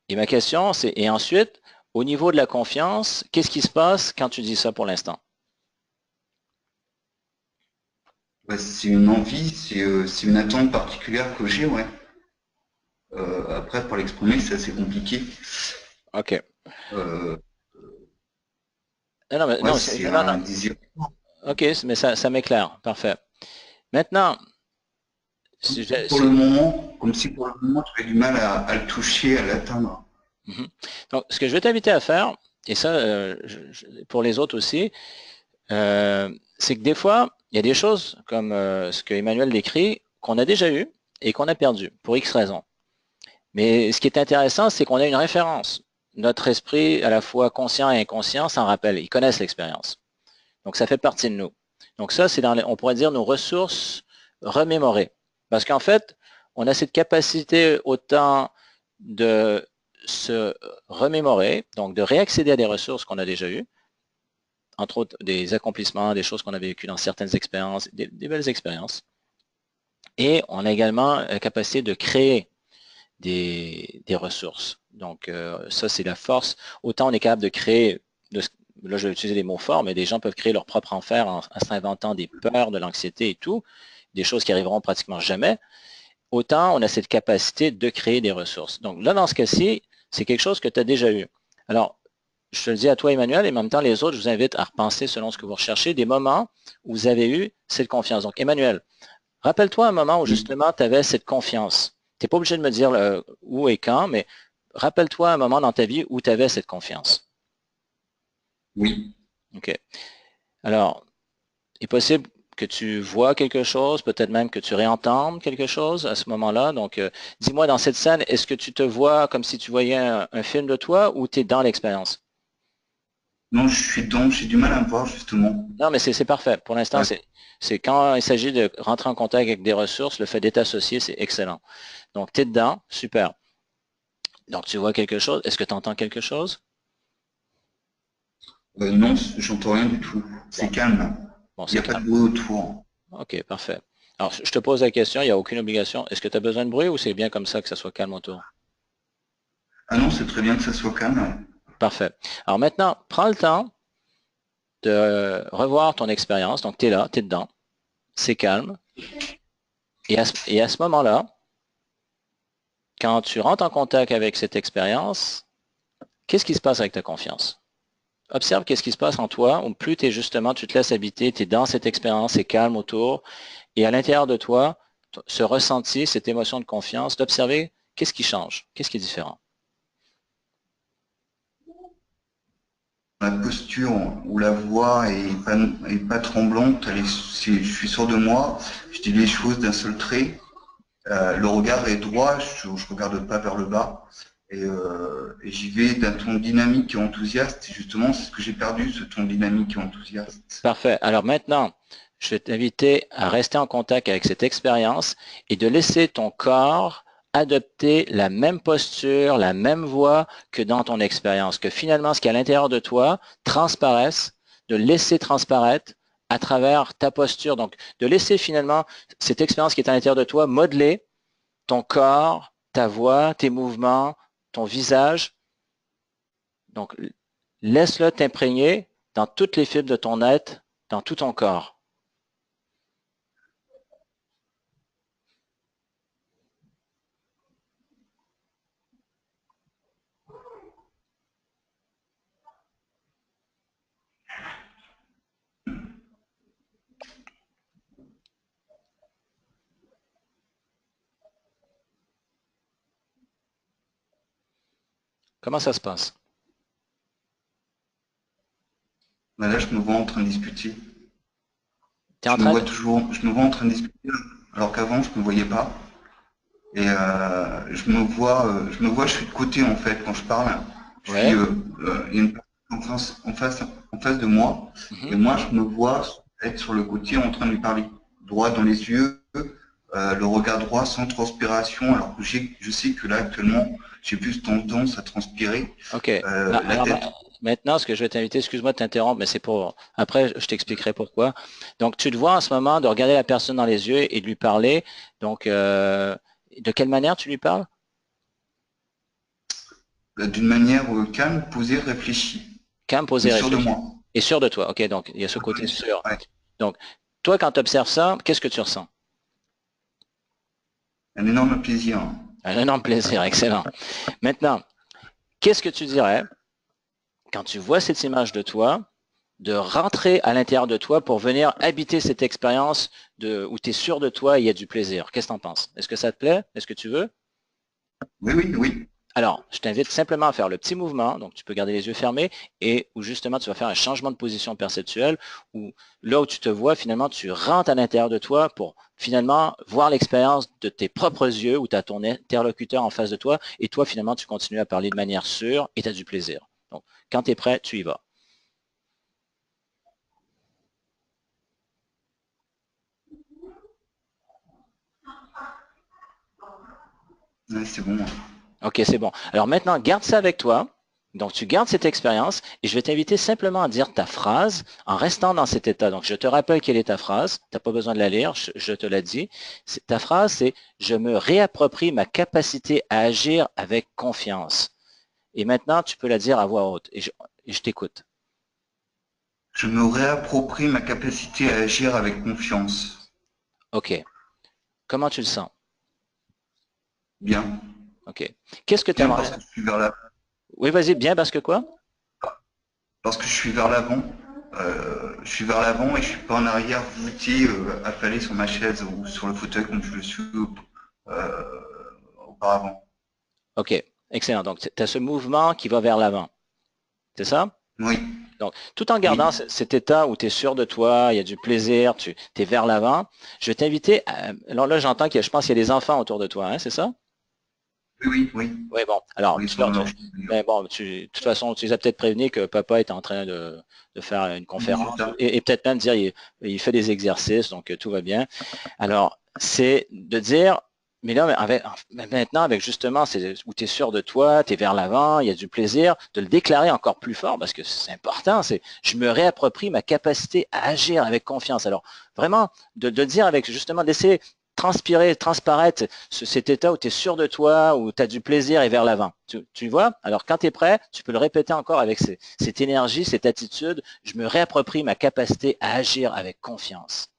Et ma question, c'est, et ensuite, au niveau de la confiance, qu'est-ce qui se passe quand tu dis ça pour l'instant? bah, c'est une envie, c'est une attente particulière que j'ai, ouais. Après, pour l'exprimer, c'est assez compliqué. OK. Euh, Non, non, ouais, c'est non, non. un désir. OK, mais ça m'éclaire. Parfait. Maintenant, si je- Pour le si- moment, comme si pour le moment, tu avais du mal à le toucher, à l'atteindre. Mhm. Donc, ce que je vais t'inviter à faire, et ça, pour les autres aussi, c'est que des fois, il y a des choses comme ce que Emmanuel décrit, qu'on a déjà eu et qu'on a perdu, pour X raisons. Mais ce qui est intéressant, c'est qu'on a une référence. Notre esprit, à la fois conscient et inconscient, s'en rappelle. Ils connaissent l'expérience. Donc, ça fait partie de nous. Donc, ça, c'est on pourrait dire nos ressources remémorées. Parce qu'en fait, on a cette capacité autant de se remémorer, donc de réaccéder à des ressources qu'on a déjà eues, entre autres des accomplissements, des choses qu'on a vécues dans certaines expériences, des belles expériences. Et on a également la capacité de créer. des ressources. Donc, ça, c'est la force. Autant on est capable de créer, là, je vais utiliser les mots forts, mais des gens peuvent créer leur propre enfer en s'inventant des peurs, de l'anxiété et tout, des choses qui arriveront pratiquement jamais. Autant on a cette capacité de créer des ressources. Donc là, dans ce cas-ci, c'est quelque chose que tu as déjà eu. Alors, je te le dis à toi, Emmanuel, et en même temps, les autres, je vous invite à repenser selon ce que vous recherchez, des moments où vous avez eu cette confiance. Donc, Emmanuel, rappelle-toi un moment où Oui, justement tu avais cette confiance. Tu n'es pas obligé de me dire où et quand, mais rappelle-toi un moment dans ta vie où tu avais cette confiance. oui. OK. Alors, il est possible que tu vois quelque chose, peut-être même que tu réentendes quelque chose à ce moment-là. Donc, dis-moi, dans cette scène, est-ce que tu te vois comme si tu voyais un film de toi ou tu es dans l'expérience? Non, je suis donc, j'ai du mal à me voir justement. Non, mais c'est parfait. Pour l'instant, Euh, c'est quand il s'agit de rentrer en contact avec des ressources, le fait d'être associé, c'est excellent. Donc, tu es dedans, super. Donc, tu vois quelque chose. Est-ce que tu entends quelque chose? non, j'entends rien du tout. Bon, C'est calme. bon, Il n'y c'est a pas de calme. bruit autour. OK, parfait. Alors, je te pose la question, il n'y a aucune obligation. Est-ce que tu as besoin de bruit ou c'est bien comme ça que ça soit calme autour? Ah non, c'est très bien que ça soit calme. Parfait. Alors maintenant, prends le temps de revoir ton expérience. Donc, tu es là, tu es dedans, c'est calme. Et à ce moment-là, quand tu rentres en contact avec cette expérience, qu'est-ce qui se passe avec ta confiance? Observe qu'est-ce qui se passe en toi, ou plus tu es justement, tu te laisses habiter, tu es dans cette expérience, c'est calme autour, et à l'intérieur de toi, ce ressenti, cette émotion de confiance, d'observer qu'est-ce qui change, qu'est-ce qui est différent. La posture où la voix est pas tremblante, je suis sûr de moi, je dis les choses d'un seul trait. Le regard est droit, je regarde pas vers le bas. Et j'y vais d'un ton dynamique et enthousiaste. Et justement, c'est ce que j'ai perdu, ce ton dynamique et enthousiaste. Parfait. Alors maintenant, je vais t'inviter à rester en contact avec cette expérience et de laisser ton corps adopter la même posture, la même voix que dans ton expérience, que finalement ce qui est à l'intérieur de toi transparaisse, de laisser transparaître à travers ta posture. Donc, de laisser finalement cette expérience qui est à l'intérieur de toi modeler ton corps, ta voix, tes mouvements, ton visage. Donc, laisse-le t'imprégner dans toutes les fibres de ton être, dans tout ton corps. Comment ça se passe? Mais là, je me vois en train de discuter. Tu es en train de... Je me vois en train de discuter, alors qu'avant, je me voyais pas. Je me vois, je suis de côté en fait quand je parle. Ouais. Il y a une personne en face de moi, et Mhm. moi, je me vois être sur le côté en train de lui parler, droit dans les yeux, le regard droit sans transpiration, alors que je sais que là actuellement, j'ai plus tendance à transpirer, OK. la Alors, tête. maintenant, ce que je vais t'inviter, excuse-moi de t'interrompre, mais c'est pour... Après, je t'expliquerai pourquoi. Donc, tu te vois en ce moment de regarder la personne dans les yeux et de lui parler. Donc, de quelle manière tu lui parles? D'une manière calme, posée, réfléchie, Calme, mais posé, sûr de réfléchi. moi. Et sûr de toi. OK, donc, il y a ce côté sûr. Ouais, Donc, toi, quand tu observes ça, qu'est-ce que tu ressens? un énorme plaisir. Un énorme plaisir, excellent. Maintenant, qu'est-ce que tu dirais quand tu vois cette image de toi, de rentrer à l'intérieur de toi pour venir habiter cette expérience où tu es sûr de toi et il y a du plaisir. Qu'est-ce que tu en penses? Est-ce que ça te plaît? Est-ce que tu veux? Oui, oui, oui. Alors, je t'invite simplement à faire le petit mouvement, donc tu peux garder les yeux fermés, et où justement tu vas faire un changement de position perceptuelle, où là où tu te vois, finalement, tu rentres à l'intérieur de toi pour finalement voir l'expérience de tes propres yeux, où tu as ton interlocuteur en face de toi, et toi, finalement, tu continues à parler de manière sûre et tu as du plaisir. Donc, quand tu es prêt, tu y vas. Ouais, c'est bon. OK, c'est bon. Alors maintenant, garde ça avec toi. Donc, tu gardes cette expérience et je vais t'inviter simplement à dire ta phrase en restant dans cet état. Donc, je te rappelle quelle est ta phrase. Tu n'as pas besoin de la lire, je te l'ai dit. Ta phrase, c'est « Je me réapproprie ma capacité à agir avec confiance ». Et maintenant, tu peux la dire à voix haute et je t'écoute. Je me réapproprie ma capacité à agir avec confiance. OK. Comment tu le sens? Bien. OK. Qu'est-ce que tu Bien parce aimerais? que je suis vers la... Oui, vas-y, bien parce que quoi? Parce que je suis vers l'avant. Je suis vers l'avant et je suis pas en arrière voûté, affalé sur ma chaise ou sur le fauteuil comme je le suis euh, auparavant. OK. Excellent. Donc, tu as ce mouvement qui va vers l'avant. C'est ça? Oui, Donc, tout en gardant oui, cet état où tu es sûr de toi, il y a du plaisir, tu es vers l'avant, je vais t'inviter à... Alors là, j'entends je pense qu'il y a des enfants autour de toi, hein, c'est ça? oui, oui, oui. Oui, bon. Alors, Oui, ils sont dans leur chambre, d'ailleurs. ben bon, de toute façon, tu les as peut-être prévenus que papa est en train de faire une Oui, c'est conférence ça. et peut-être même dire il fait des exercices, donc tout va bien. Alors, c'est de dire, mais là, maintenant, avec justement, c'est où tu es sûr de toi, tu es vers l'avant, il y a du plaisir, de le déclarer encore plus fort parce que c'est important, c'est je me réapproprie ma capacité à agir avec confiance. Alors, vraiment, de dire avec justement, d'essayer transpirer, transparaître cet état où tu es sûr de toi, où tu as du plaisir et vers l'avant. Tu vois? Alors, quand tu es prêt, tu peux le répéter encore avec cette énergie, cette attitude. Je me réapproprie ma capacité à agir avec confiance.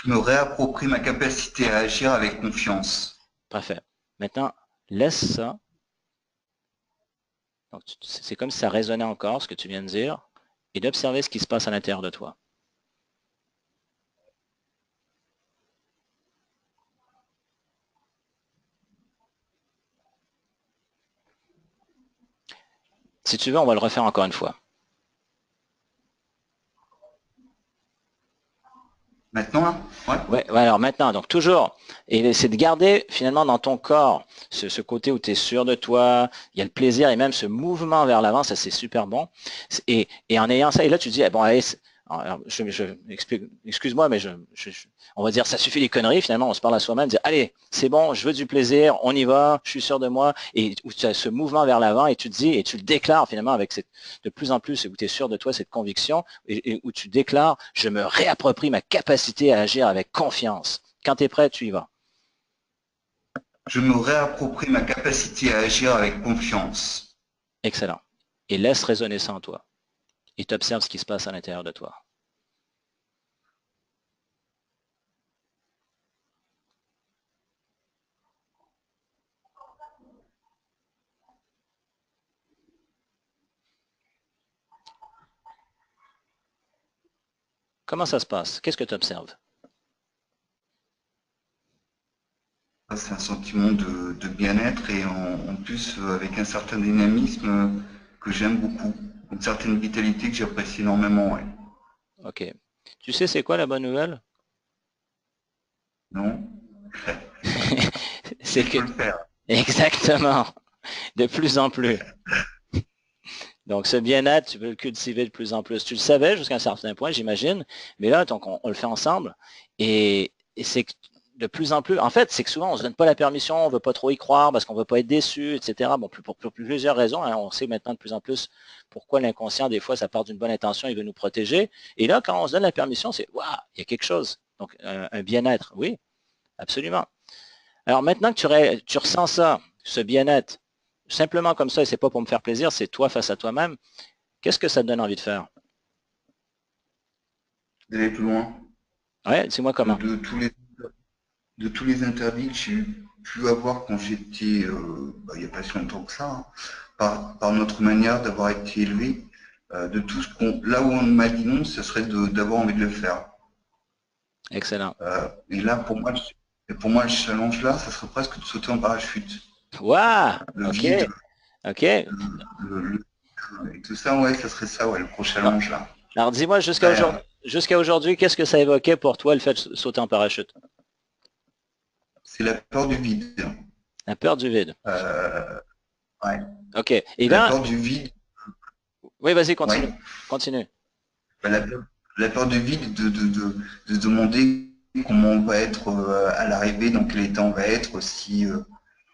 Je me réapproprie ma capacité à agir avec confiance. Parfait. Maintenant, laisse ça. Donc, c'est comme si ça résonnait encore, ce que tu viens de dire, et d'observer ce qui se passe à l'intérieur de toi. Si tu veux, on va le refaire encore une fois. Maintenant, là? Ouais. Ouais, alors maintenant, donc toujours, et c'est de garder finalement dans ton corps ce côté où tu es sûr de toi, il y a le plaisir et même ce mouvement vers l'avant, ça c'est super bon. Et en ayant ça, et là tu dis, eh bon, allez, alors, excuse-moi, mais on va dire, ça suffit les conneries, finalement, on se parle à soi-même, dire, allez, c'est bon, je veux du plaisir, on y va, je suis sûr de moi, et où tu as ce mouvement vers l'avant, et tu te dis, et tu le déclares finalement avec de plus en plus, où tu es sûr de toi, cette conviction, et où tu déclares, je me réapproprie ma capacité à agir avec confiance. Quand tu es prêt, tu y vas. Je me réapproprie ma capacité à agir avec confiance. Excellent. Et laisse résonner ça en toi. Et tu observes ce qui se passe à l'intérieur de toi. Comment ça se passe? Qu'est-ce que tu observes? C'est un sentiment de bien-être et en plus avec un certain dynamisme que j'aime beaucoup, une certaine vitalité que j'apprécie énormément. Ouais. OK. Tu sais c'est quoi la bonne nouvelle? Non? C'est Si je que peux le faire. exactement, de plus en plus. Donc ce bien-être, tu veux le cultiver de plus en plus. Tu le savais jusqu'à un certain point, j'imagine, mais là, donc on le fait ensemble. Et c'est que de plus en plus, en fait, c'est que souvent on ne se donne pas la permission, on ne veut pas trop y croire parce qu'on ne veut pas être déçu, etc. Bon, pour plusieurs raisons, hein, on sait maintenant de plus en plus pourquoi l'inconscient, des fois, ça part d'une bonne intention, il veut nous protéger. Et là, quand on se donne la permission, c'est waouh, il y a quelque chose. Donc un bien-être, oui, absolument. Alors maintenant que tu ressens ça, ce bien-être, simplement comme ça, et c'est pas pour me faire plaisir, c'est toi face à toi-même, qu'est-ce que ça te donne envie de faire? D'aller plus loin, Ouais, dis-moi de, comment. de tous les, de tous les interdits que j'ai pu avoir quand j'étais, il n'y a pas si longtemps que ça, hein, par notre manière d'avoir été élevé, de tout ce qu'on, là où on m'a dit non, ce serait d'avoir envie de le faire. Excellent. Et là, pour moi, le challenge là, ça serait presque de sauter en parachute. Waouh! Le OK, vide, OK. et tout ça, ouais, ça serait ça, ouais, le gros Alors, challenge là. alors dis-moi, Après, jusqu'à aujourd'hui, qu'est-ce que ça évoquait pour toi le fait de sauter en parachute? c'est la peur du vide. La peur du vide. Euh, ouais. OK. Et La là, peur du vide, oui, vas-y, continue. ouais. Continue. Bah, la peur du vide de demander comment on va être à l'arrivée, dans quel état on va être, si,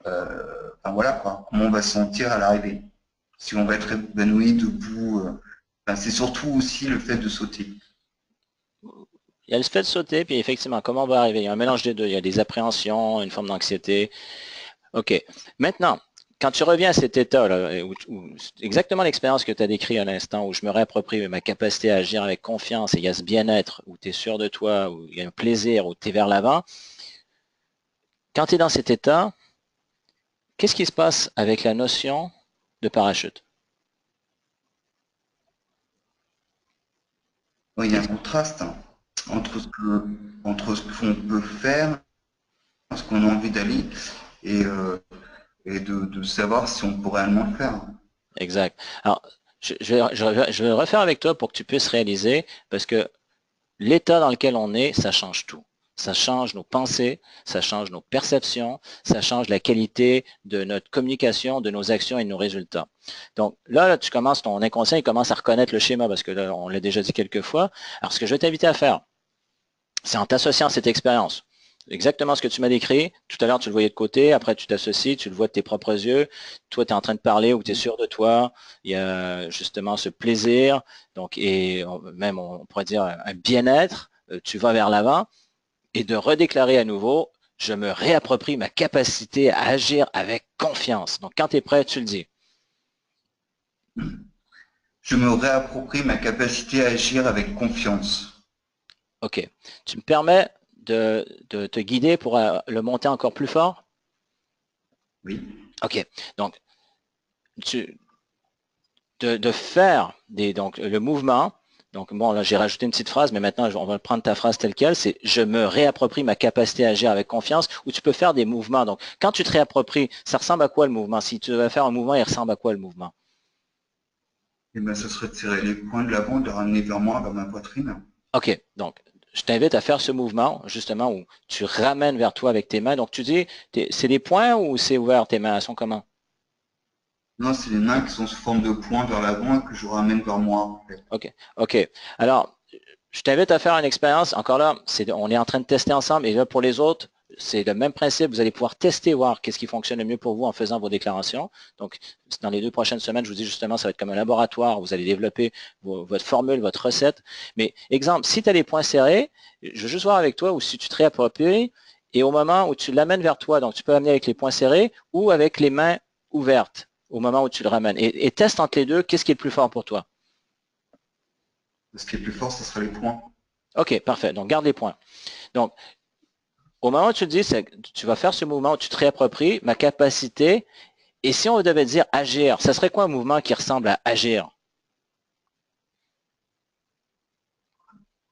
enfin voilà quoi, comment on va se sentir à l'arrivée. si on va être épanoui, debout. Enfin, c'est surtout aussi le fait de sauter. Il y a le fait de sauter, puis effectivement, comment on va arriver? Il y a un mélange des deux. Il y a des appréhensions, une forme d'anxiété. OK. Maintenant, quand tu reviens à cet état-là, exactement l'expérience que tu as décrit à l'instant, où je me réapproprie ma capacité à agir avec confiance, et il y a ce bien-être, où tu es sûr de toi, où il y a un plaisir, où tu es vers l'avant, quand tu es dans cet état, qu'est-ce qui se passe avec la notion de parachute? Oui, il y a un contraste entre entre ce qu'on peut faire, ce qu'on a envie d'aller, et, et de savoir si on pourrait réellement le faire. Exact. Alors, je vais le refaire avec toi pour que tu puisses réaliser, parce que l'état dans lequel on est, ça change tout. Ça change nos pensées, ça change nos perceptions, ça change la qualité de notre communication, de nos actions et de nos résultats. Donc là, tu commences, ton inconscient, il commence à reconnaître le schéma parce que là, on l'a déjà dit quelques fois. Alors, ce que je vais t'inviter à faire, c'est en t'associant à cette expérience. Exactement ce que tu m'as décrit. Tout à l'heure, tu le voyais de côté. Après, tu t'associes, tu le vois de tes propres yeux. Toi, tu es en train de parler ou tu es sûr de toi. Il y a justement ce plaisir. Donc, et même, on pourrait dire un bien-être. Tu vas vers l'avant et de redéclarer à nouveau, je me réapproprie ma capacité à agir avec confiance. Donc, quand tu es prêt, tu le dis. Je me réapproprie ma capacité à agir avec confiance. OK. Tu me permets de te guider pour le monter encore plus fort? Oui. OK. Donc, tu, de faire donc, le mouvement. Donc, bon, là, j'ai rajouté une petite phrase, mais maintenant, on va prendre ta phrase telle quelle. C'est je me réapproprie ma capacité à agir avec confiance, ou tu peux faire des mouvements. Donc, quand tu te réappropries, ça ressemble à quoi le mouvement? Si tu veux faire un mouvement, il ressemble à quoi le mouvement? Et ben, ce serait de tirer les poings de l'avant, de les ramener vers moi, vers ma poitrine. OK. Donc, je t'invite à faire ce mouvement, justement, où tu ramènes vers toi avec tes mains. Donc, tu dis, c'est des points ou c'est ouvert tes mains? Elles sont comment? Non, c'est les mains qui sont sous forme de poings vers l'avant et que je ramène vers moi, en fait. OK. OK. Alors, je t'invite à faire une expérience. Encore là, on est en train de tester ensemble. Et là, pour les autres, c'est le même principe. Vous allez pouvoir tester, voir qu'est-ce qui fonctionne le mieux pour vous en faisant vos déclarations. Donc, dans les 2 prochaines semaines, je vous dis justement, ça va être comme un laboratoire. Vous allez développer votre formule, votre recette. Mais exemple, si tu as les poings serrés, je veux juste voir avec toi ou si tu te réappropries et au moment où tu l'amènes vers toi, donc tu peux l'amener avec les poings serrés ou avec les mains ouvertes au moment où tu le ramènes. Et teste entre les deux, qu'est-ce qui est le plus fort pour toi? Ce qui est plus fort, ce sera les poings. OK, parfait. Donc, garde les points. Donc, au moment où tu te dis, tu vas faire ce mouvement où tu te réappropries ma capacité, et si on devait dire agir, ça serait quoi un mouvement qui ressemble à agir?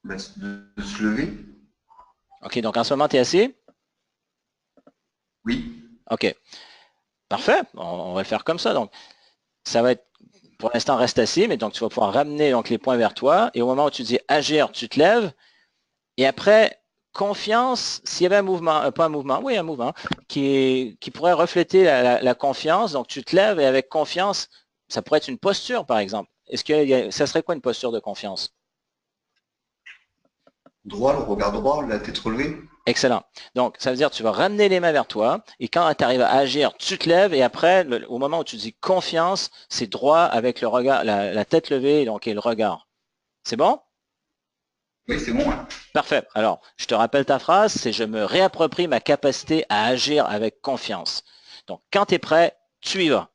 Ben, de se lever. OK, donc en ce moment, tu es assis? Oui. OK, parfait. On va le faire comme ça. Donc, ça va être, pour l'instant, reste assis, mais donc tu vas pouvoir ramener donc, les points vers toi, et au moment où tu dis agir, tu te lèves, et après, confiance, s'il y avait un mouvement, pas un mouvement, oui, un mouvement, qui pourrait refléter la confiance, donc tu te lèves et avec confiance, ça pourrait être une posture, par exemple. Est-ce que ça serait quoi une posture de confiance? Droit, le regard droit, la tête relevée. Excellent. Donc, ça veut dire que tu vas ramener les mains vers toi et quand tu arrives à agir, tu te lèves et après, au moment où tu dis confiance, c'est droit avec le regard, la tête levée donc, et le regard. C'est bon? Oui, c'est bon, hein. Parfait. Alors, je te rappelle ta phrase, c'est je me réapproprie ma capacité à agir avec confiance. Donc, quand tu es prêt, tu y vas.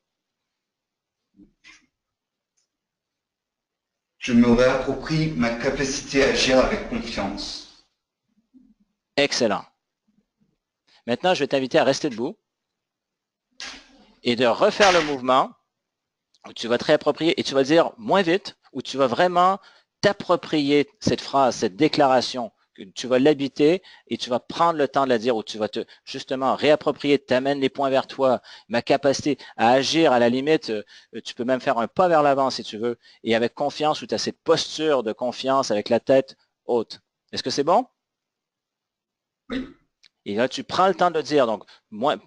Je me réapproprie ma capacité à agir avec confiance. Excellent. Maintenant, je vais t'inviter à rester debout et de refaire le mouvement où tu vas te réapproprier et tu vas dire moins vite, où tu vas vraiment t'approprier cette phrase, cette déclaration, que tu vas l'habiter et tu vas prendre le temps de la dire, où tu vas te justement réapproprier, t'amènes les points vers toi, ma capacité à agir à la limite, tu peux même faire un pas vers l'avant si tu veux, et avec confiance, où tu as cette posture de confiance avec la tête haute. Est-ce que c'est bon? Oui. Et là, tu prends le temps de le dire, donc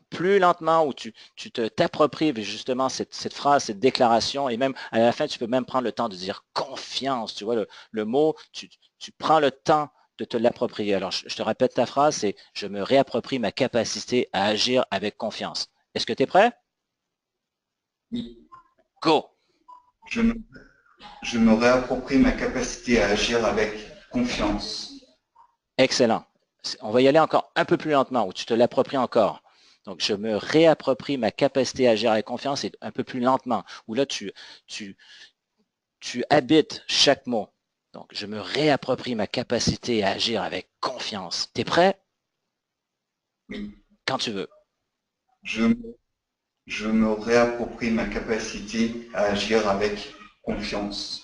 plus lentement, où tu t'appropries justement cette phrase, cette déclaration, et même à la fin, tu peux même prendre le temps de dire confiance. Tu vois, le mot, tu prends le temps de te l'approprier. Alors, je te répète ta phrase, c'est je me réapproprie ma capacité à agir avec confiance. Est-ce que tu es prêt? Oui. Go! Je me, je me réapproprie ma capacité à agir avec confiance. Excellent. On va y aller encore un peu plus lentement, où tu te l'appropries encore. Donc, je me réapproprie ma capacité à agir avec confiance et un peu plus lentement, où là, tu, tu habites chaque mot. Donc, je me réapproprie ma capacité à agir avec confiance. T'es prêt? Oui. Quand tu veux. Je, je me réapproprie ma capacité à agir avec confiance.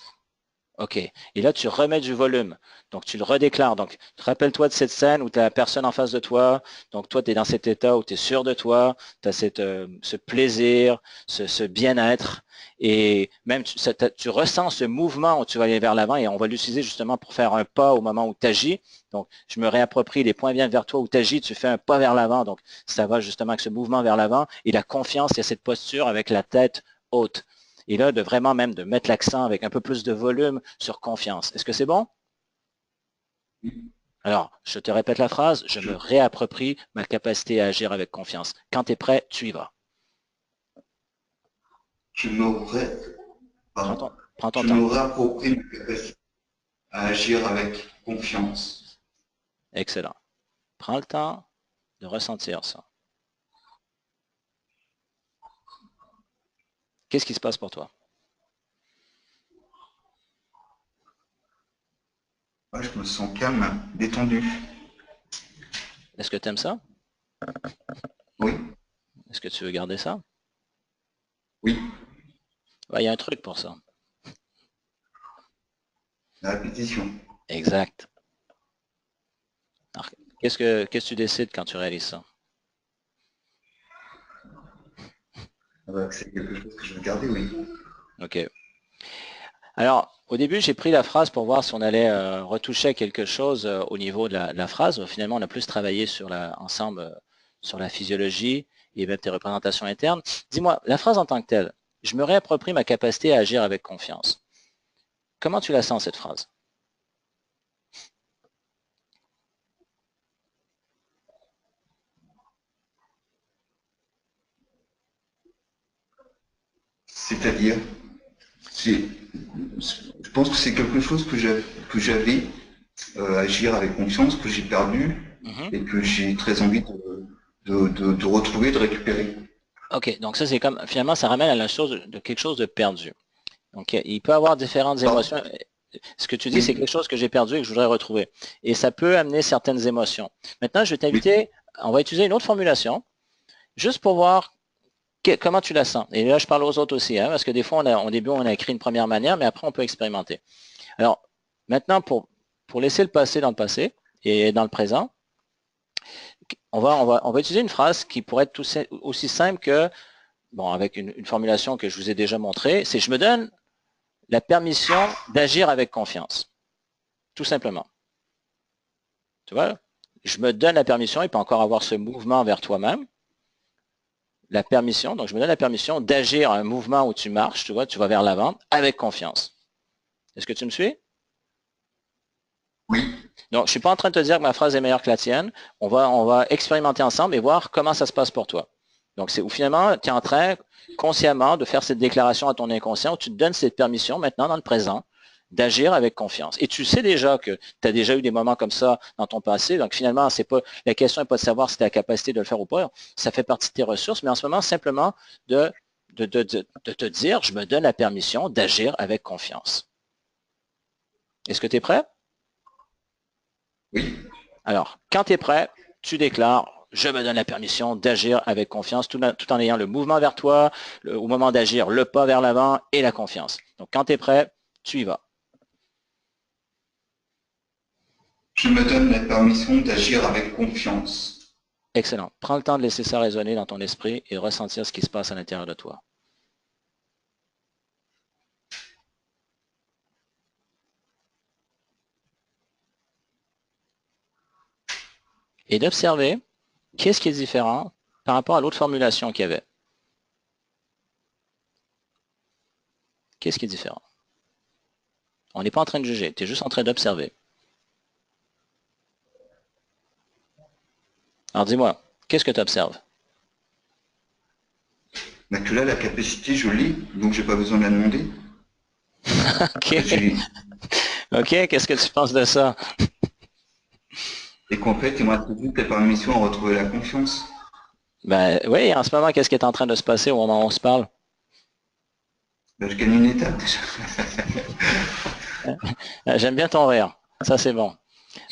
OK. Et là, tu remets du volume. Donc, tu le redéclares. Donc, rappelle-toi de cette scène où tu as la personne en face de toi. Donc, toi, tu es dans cet état où tu es sûr de toi. Tu as ce plaisir, ce bien-être. Et même, tu ressens ce mouvement où tu vas aller vers l'avant. Et on va l'utiliser justement pour faire un pas au moment où tu agis. Donc, je me réapproprie les points viennent vers toi où tu agis. Tu fais un pas vers l'avant. Donc, ça va justement avec ce mouvement vers l'avant. Et la confiance, il y a cette posture avec la tête haute. Et là, de vraiment même de mettre l'accent avec un peu plus de volume sur confiance. Est-ce que c'est bon? Alors, je te répète la phrase, je me Je, réapproprie ma capacité à agir avec confiance. Quand tu es prêt, tu y vas. je me ré, pardon. Prends ton Je temps. me réapproprie ma capacité à agir avec confiance. Excellent. Prends le temps de ressentir ça. Qu'est-ce qui se passe pour toi? Ouais, je me sens calme, détendu. Est-ce que tu aimes ça? Oui, Est-ce que tu veux garder ça? oui, Ouais, il y a un truc pour ça. la répétition. Exact. Alors, qu'est-ce que tu décides quand tu réalises ça? C'est quelque chose que je veux garder, oui. OK. Alors, au début, j'ai pris la phrase pour voir si on allait retoucher quelque chose au niveau de la phrase. Finalement, on a plus travaillé sur ensemble sur la physiologie et même tes représentations internes. Dis-moi, la phrase en tant que telle, je me réapproprie ma capacité à agir avec confiance. Comment tu la sens, cette phrase? C'est-à-dire, c'est- je pense que c'est quelque chose que j'avais agir avec confiance, que j'ai perdu Mhm. et que j'ai très envie de retrouver, de récupérer. OK, donc ça, c'est comme, finalement, ça ramène à la chose de quelque chose de perdu. Donc, il peut y avoir différentes Pardon. émotions. Ce que tu dis, c'est Oui, quelque chose que j'ai perdu et que je voudrais retrouver. Et ça peut amener certaines émotions. Maintenant, je vais oui. t'inviter, on va utiliser une autre formulation, juste pour voir comment tu la sens. Et là, je parle aux autres aussi, hein, parce que des fois, au début, on a écrit une première manière, mais après, on peut expérimenter. Alors, maintenant, pour laisser le passé dans le passé et dans le présent, on va utiliser une phrase qui pourrait être aussi simple que, bon, avec une formulation que je vous ai déjà montrée, c'est je me donne la permission d'agir avec confiance. Tout simplement. Tu vois? Je me donne la permission, il peut encore avoir ce mouvement vers toi-même, la permission, donc je me donne la permission d'agir un mouvement où tu marches, tu vois, tu vas vers l'avant avec confiance. Est-ce que tu me suis? Oui, Donc, je ne suis pas en train de te dire que ma phrase est meilleure que la tienne. On va expérimenter ensemble et voir comment ça se passe pour toi. Donc, c'est où finalement, tu es en train consciemment de faire cette déclaration à ton inconscient où tu te donnes cette permission maintenant dans le présent d'agir avec confiance. Et tu sais déjà que tu as déjà eu des moments comme ça dans ton passé. Donc, finalement, c'est pas la question n'est pas de savoir si tu as la capacité de le faire ou pas. Ça fait partie de tes ressources, mais en ce moment, simplement de te dire, je me donne la permission d'agir avec confiance. Est-ce que tu es prêt? oui. Alors, quand tu es prêt, tu déclares, je me donne la permission d'agir avec confiance, tout en ayant le mouvement vers toi, au moment d'agir, le pas vers l'avant et la confiance. Donc, quand tu es prêt, tu y vas. Je me donne la permission d'agir avec confiance. Excellent. Prends le temps de laisser ça résonner dans ton esprit et ressentir ce qui se passe à l'intérieur de toi. Et d'observer qu'est-ce qui est différent par rapport à l'autre formulation qu'il y avait. Qu'est-ce qui est différent? On n'est pas en train de juger, tu es juste en train d'observer. Alors dis-moi, qu'est-ce que tu observes? Mais que là, la capacité, je l'ai, donc j'ai pas besoin de la demander. Ok, ok, qu'est-ce que tu penses de ça? Et qu'en fait, il me reste juste la permission à retrouver la confiance. Ben oui, en ce moment, qu'est-ce qui est en train de se passer au moment où on se parle? Ben, je gagne une étape déjà. J'aime bien ton rire. Ça, c'est bon.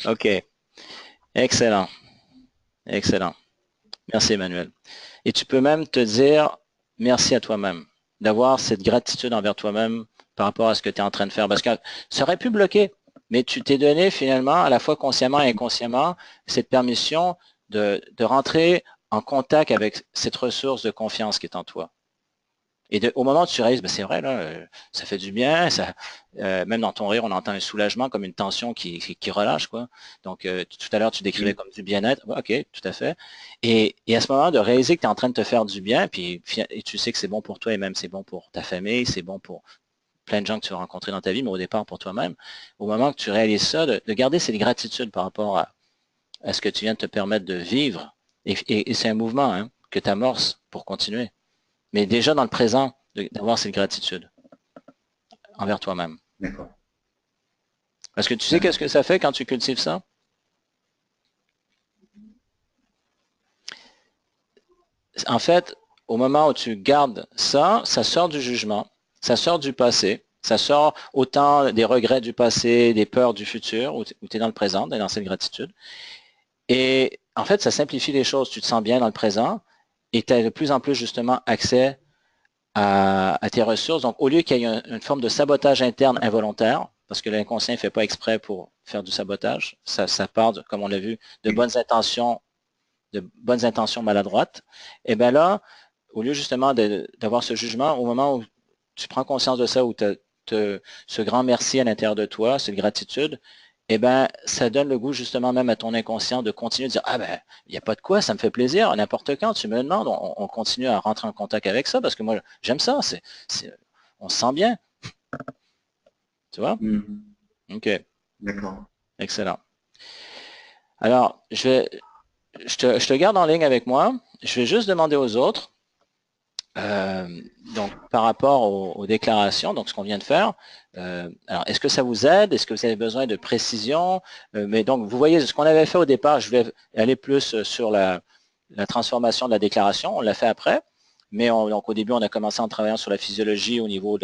Ok, excellent, excellent. Merci, Emmanuel. Et tu peux même te dire merci à toi-même, d'avoir cette gratitude envers toi-même par rapport à ce que tu es en train de faire. Parce que ça aurait pu bloquer, mais tu t'es donné finalement, à la fois consciemment et inconsciemment, cette permission de rentrer en contact avec cette ressource de confiance qui est en toi. Et au moment où tu réalises, ben c'est vrai, là, ça fait du bien, ça, même dans ton rire, on entend un soulagement comme une tension qui relâche, quoi. Donc, tout à l'heure, tu décrivais comme du bien-être. Ouais, OK, tout à fait. Et à ce moment de réaliser que tu es en train de te faire du bien, puis et tu sais que c'est bon pour toi et même c'est bon pour ta famille, c'est bon pour plein de gens que tu vas rencontrer dans ta vie, mais au départ pour toi-même. Au moment que tu réalises ça, de garder cette gratitude par rapport à ce que tu viens de te permettre de vivre. Et c'est un mouvement hein, que tu amorces pour continuer. Mais déjà dans le présent, d'avoir cette gratitude envers toi-même. D'accord. Parce que tu sais qu'est-ce D'accord. que ça fait quand tu cultives ça? En fait, au moment où tu gardes ça, ça sort du jugement, ça sort du passé, ça sort autant des regrets du passé, des peurs du futur, où tu es dans le présent, dans cette gratitude. Et en fait, ça simplifie les choses. Tu te sens bien dans le présent et tu as de plus en plus justement accès à tes ressources. Donc, au lieu qu'il y ait une forme de sabotage interne involontaire, parce que l'inconscient ne fait pas exprès pour faire du sabotage, ça part, comme on l'a vu, Oui. de bonnes intentions maladroites, et bien là, au lieu justement d'avoir ce jugement, au moment où tu prends conscience de ça, où tu as ce grand merci à l'intérieur de toi, cette gratitude, eh ben, ça donne le goût justement même à ton inconscient de continuer de dire, ah ben, il n'y a pas de quoi, ça me fait plaisir, n'importe quand, tu me demandes, on continue à rentrer en contact avec ça, parce que moi, j'aime ça, on se sent bien, tu vois? Hmm. OK, D'accord. excellent. Alors, je te garde en ligne avec moi, je vais juste demander aux autres, Euh, donc, par rapport aux déclarations, donc ce qu'on vient de faire, alors est-ce que ça vous aide? Est-ce que vous avez besoin de précision? Mais donc, vous voyez ce qu'on avait fait au départ, je vais aller plus sur la transformation de la déclaration, on l'a fait après, mais donc au début, on a commencé en travaillant sur la physiologie au niveau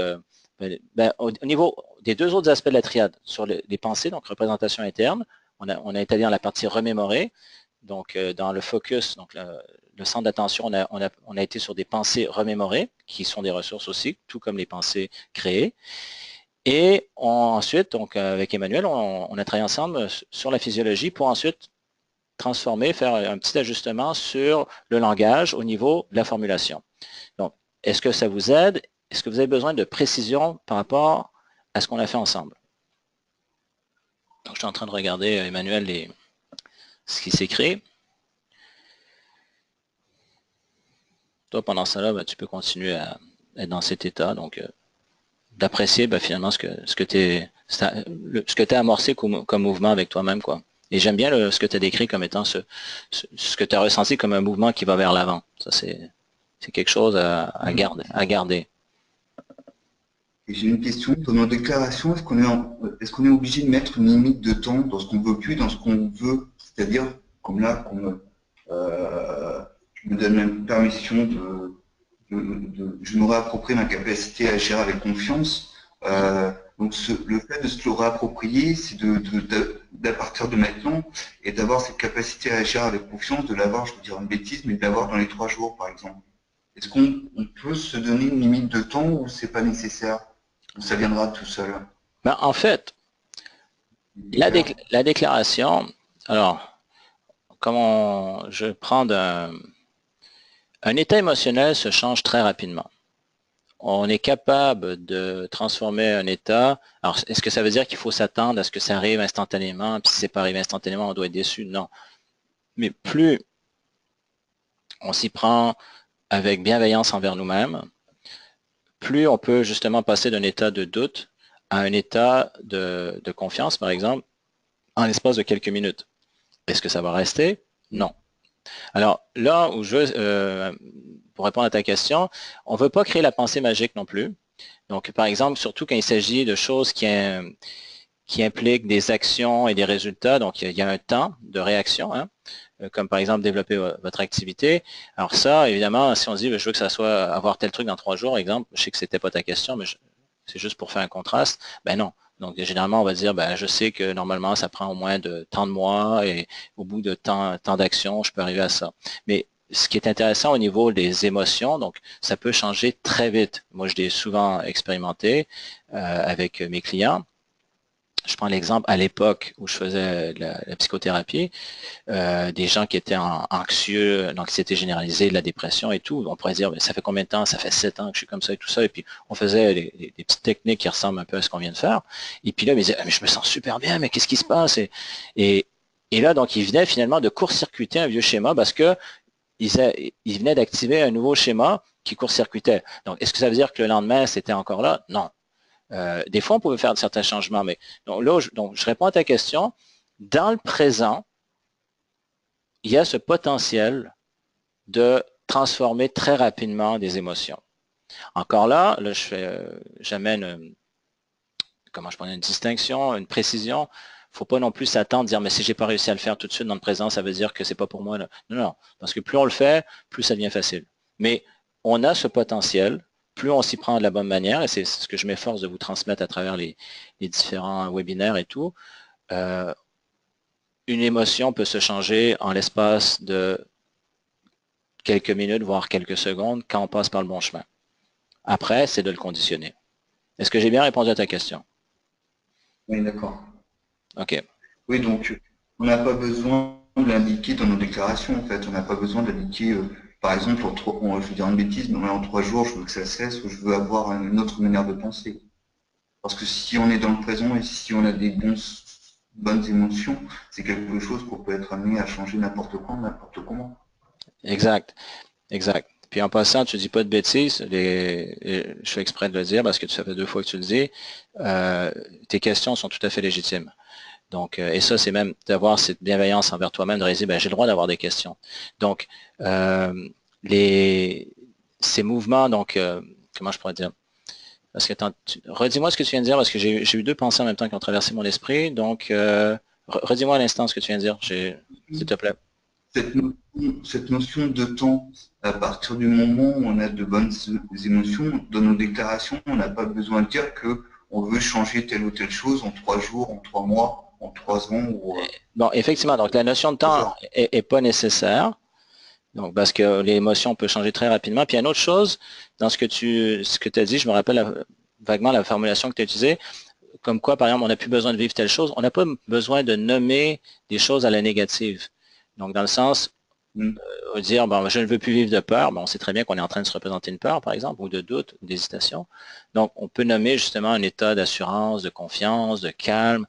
au niveau des deux autres aspects de la triade, sur les pensées, donc représentation interne, on a établi dans la partie remémorée, donc dans le focus, donc le centre d'attention, on a été sur des pensées remémorées, qui sont des ressources aussi, tout comme les pensées créées. Et ensuite, donc avec Emmanuel, on a travaillé ensemble sur la physiologie pour ensuite transformer, faire un petit ajustement sur le langage au niveau de la formulation. Donc, est-ce que ça vous aide? Est-ce que vous avez besoin de précision par rapport à ce qu'on a fait ensemble? Donc, je suis en train de regarder, Emmanuel, ce qui s'écrit. Toi, pendant ça, là, ben, tu peux continuer à être dans cet état. Donc, d'apprécier ben, finalement ce que tu as amorcé comme mouvement avec toi-même, quoi. Et j'aime bien ce que tu as décrit comme étant ce que tu as ressenti comme un mouvement qui va vers l'avant. Ça, c'est quelque chose à garder. Et j'ai une question. Dans nos déclarations, est-ce qu'on est obligé de mettre une limite de temps dans ce qu'on veut plus et dans ce qu'on veut? C'est-à-dire, comme là, je me donne même permission je me réapproprie ma capacité à agir avec confiance. Donc le fait de se le réapproprier, c'est d'à partir de maintenant et d'avoir cette capacité à agir avec confiance, de l'avoir, je veux dire une bêtise, mais de l'avoir dans les 3 jours, par exemple. Est-ce qu'on peut se donner une limite de temps ou c'est pas nécessaire? Ou ça viendra tout seul? Ben, en fait, Claire. la déclaration, alors, je prends un état émotionnel se change très rapidement. On est capable de transformer un état. Alors, est-ce que ça veut dire qu'il faut s'attendre à ce que ça arrive instantanément, puis si c'est pas arrivé instantanément, on doit être déçu? Non. Mais plus on s'y prend avec bienveillance envers nous-mêmes, plus on peut justement passer d'un état de doute à un état de confiance, par exemple, en l'espace de quelques minutes. Est-ce que ça va rester? Non. Alors là où pour répondre à ta question, on ne veut pas créer la pensée magique non plus. Donc, par exemple, surtout quand il s'agit de choses qui impliquent des actions et des résultats, donc il y a un temps de réaction, hein, comme par exemple développer votre activité. Alors ça, évidemment, si on dit je veux que ça soit avoir tel truc dans 3 jours, exemple, je sais que c'était pas ta question, mais c'est juste pour faire un contraste, ben non. Donc généralement, on va dire, ben, je sais que normalement, ça prend au moins de tant de mois et au bout de tant d'actions, je peux arriver à ça. Mais ce qui est intéressant au niveau des émotions, donc ça peut changer très vite. Moi, je l'ai souvent expérimenté avec mes clients. Je prends l'exemple à l'époque où je faisais la psychothérapie, des gens qui étaient anxieux, l'anxiété généralisée, de la dépression et tout. On pourrait dire, mais ça fait combien de temps? Ça fait 7 ans que je suis comme ça et tout ça. Et puis, on faisait des petites techniques qui ressemblent un peu à ce qu'on vient de faire. Et puis là, ils me disaient, ah, mais je me sens super bien, mais qu'est-ce qui se passe? Et, et là, donc, ils venaient finalement de court-circuiter un vieux schéma parce que ils venaient d'activer un nouveau schéma qui court-circuitait. Donc, est-ce que ça veut dire que le lendemain, c'était encore là? Non. Des fois, on pouvait faire certains changements, mais donc là, je réponds à ta question. Dans le présent, il y a ce potentiel de transformer très rapidement des émotions. Encore là j'amène, comment je prends une distinction, une précision. Il ne faut pas non plus s'attendre à dire, mais si j'ai pas réussi à le faire tout de suite dans le présent, ça veut dire que c'est pas pour moi. Là. Non, non, parce que plus on le fait, plus ça devient facile. Mais on a ce potentiel, plus on s'y prend de la bonne manière, et c'est ce que je m'efforce de vous transmettre à travers les différents webinaires et tout. Une émotion peut se changer en l'espace de quelques minutes, voire quelques secondes, quand on passe par le bon chemin. Après, c'est de le conditionner. Est-ce que j'ai bien répondu à ta question? Oui, d'accord. OK. Oui, donc on n'a pas besoin de l'indiquer dans nos déclarations, en fait. On n'a pas besoin d'indiquer, par exemple, je vais dire une bêtise, mais en 3 jours, je veux que ça cesse ou je veux avoir une autre manière de penser. Parce que si on est dans le présent et si on a des bonnes émotions, c'est quelque chose qu'on peut être amené à changer n'importe quand, n'importe comment. Exact. Exact. Puis en passant, tu ne dis pas de bêtises. Je fais exprès de le dire parce que ça fait 2 fois que tu le dis. Tes questions sont tout à fait légitimes. Donc, et ça, c'est même d'avoir cette bienveillance envers toi-même, de réaliser, ben, j'ai le droit d'avoir des questions. Donc, ces mouvements, donc, comment je pourrais dire? Parce que, attends, redis-moi ce que tu viens de dire, parce que j'ai eu 2 pensées en même temps qui ont traversé mon esprit. Donc, redis-moi à l'instant ce que tu viens de dire, s'il te plaît. Cette notion de temps, à partir du moment où on a de bonnes émotions, dans nos déclarations, on n'a pas besoin de dire que on veut changer telle ou telle chose en 3 jours, en 3 mois, en 3 ans ou Bon, effectivement, donc la notion de temps est pas nécessaire. Donc, parce que l'émotion peut changer très rapidement. Puis il y a une autre chose dans ce que tu as dit, je me rappelle vaguement la formulation que tu as utilisée, comme quoi, par exemple, on n'a plus besoin de vivre telle chose. On n'a pas besoin de nommer des choses à la négative. Donc, dans le sens, dire, bon, je ne veux plus vivre de peur, bon, on sait très bien qu'on est en train de se représenter une peur, par exemple, ou de doute, ou d'hésitation. Donc, on peut nommer justement un état d'assurance, de confiance, de calme,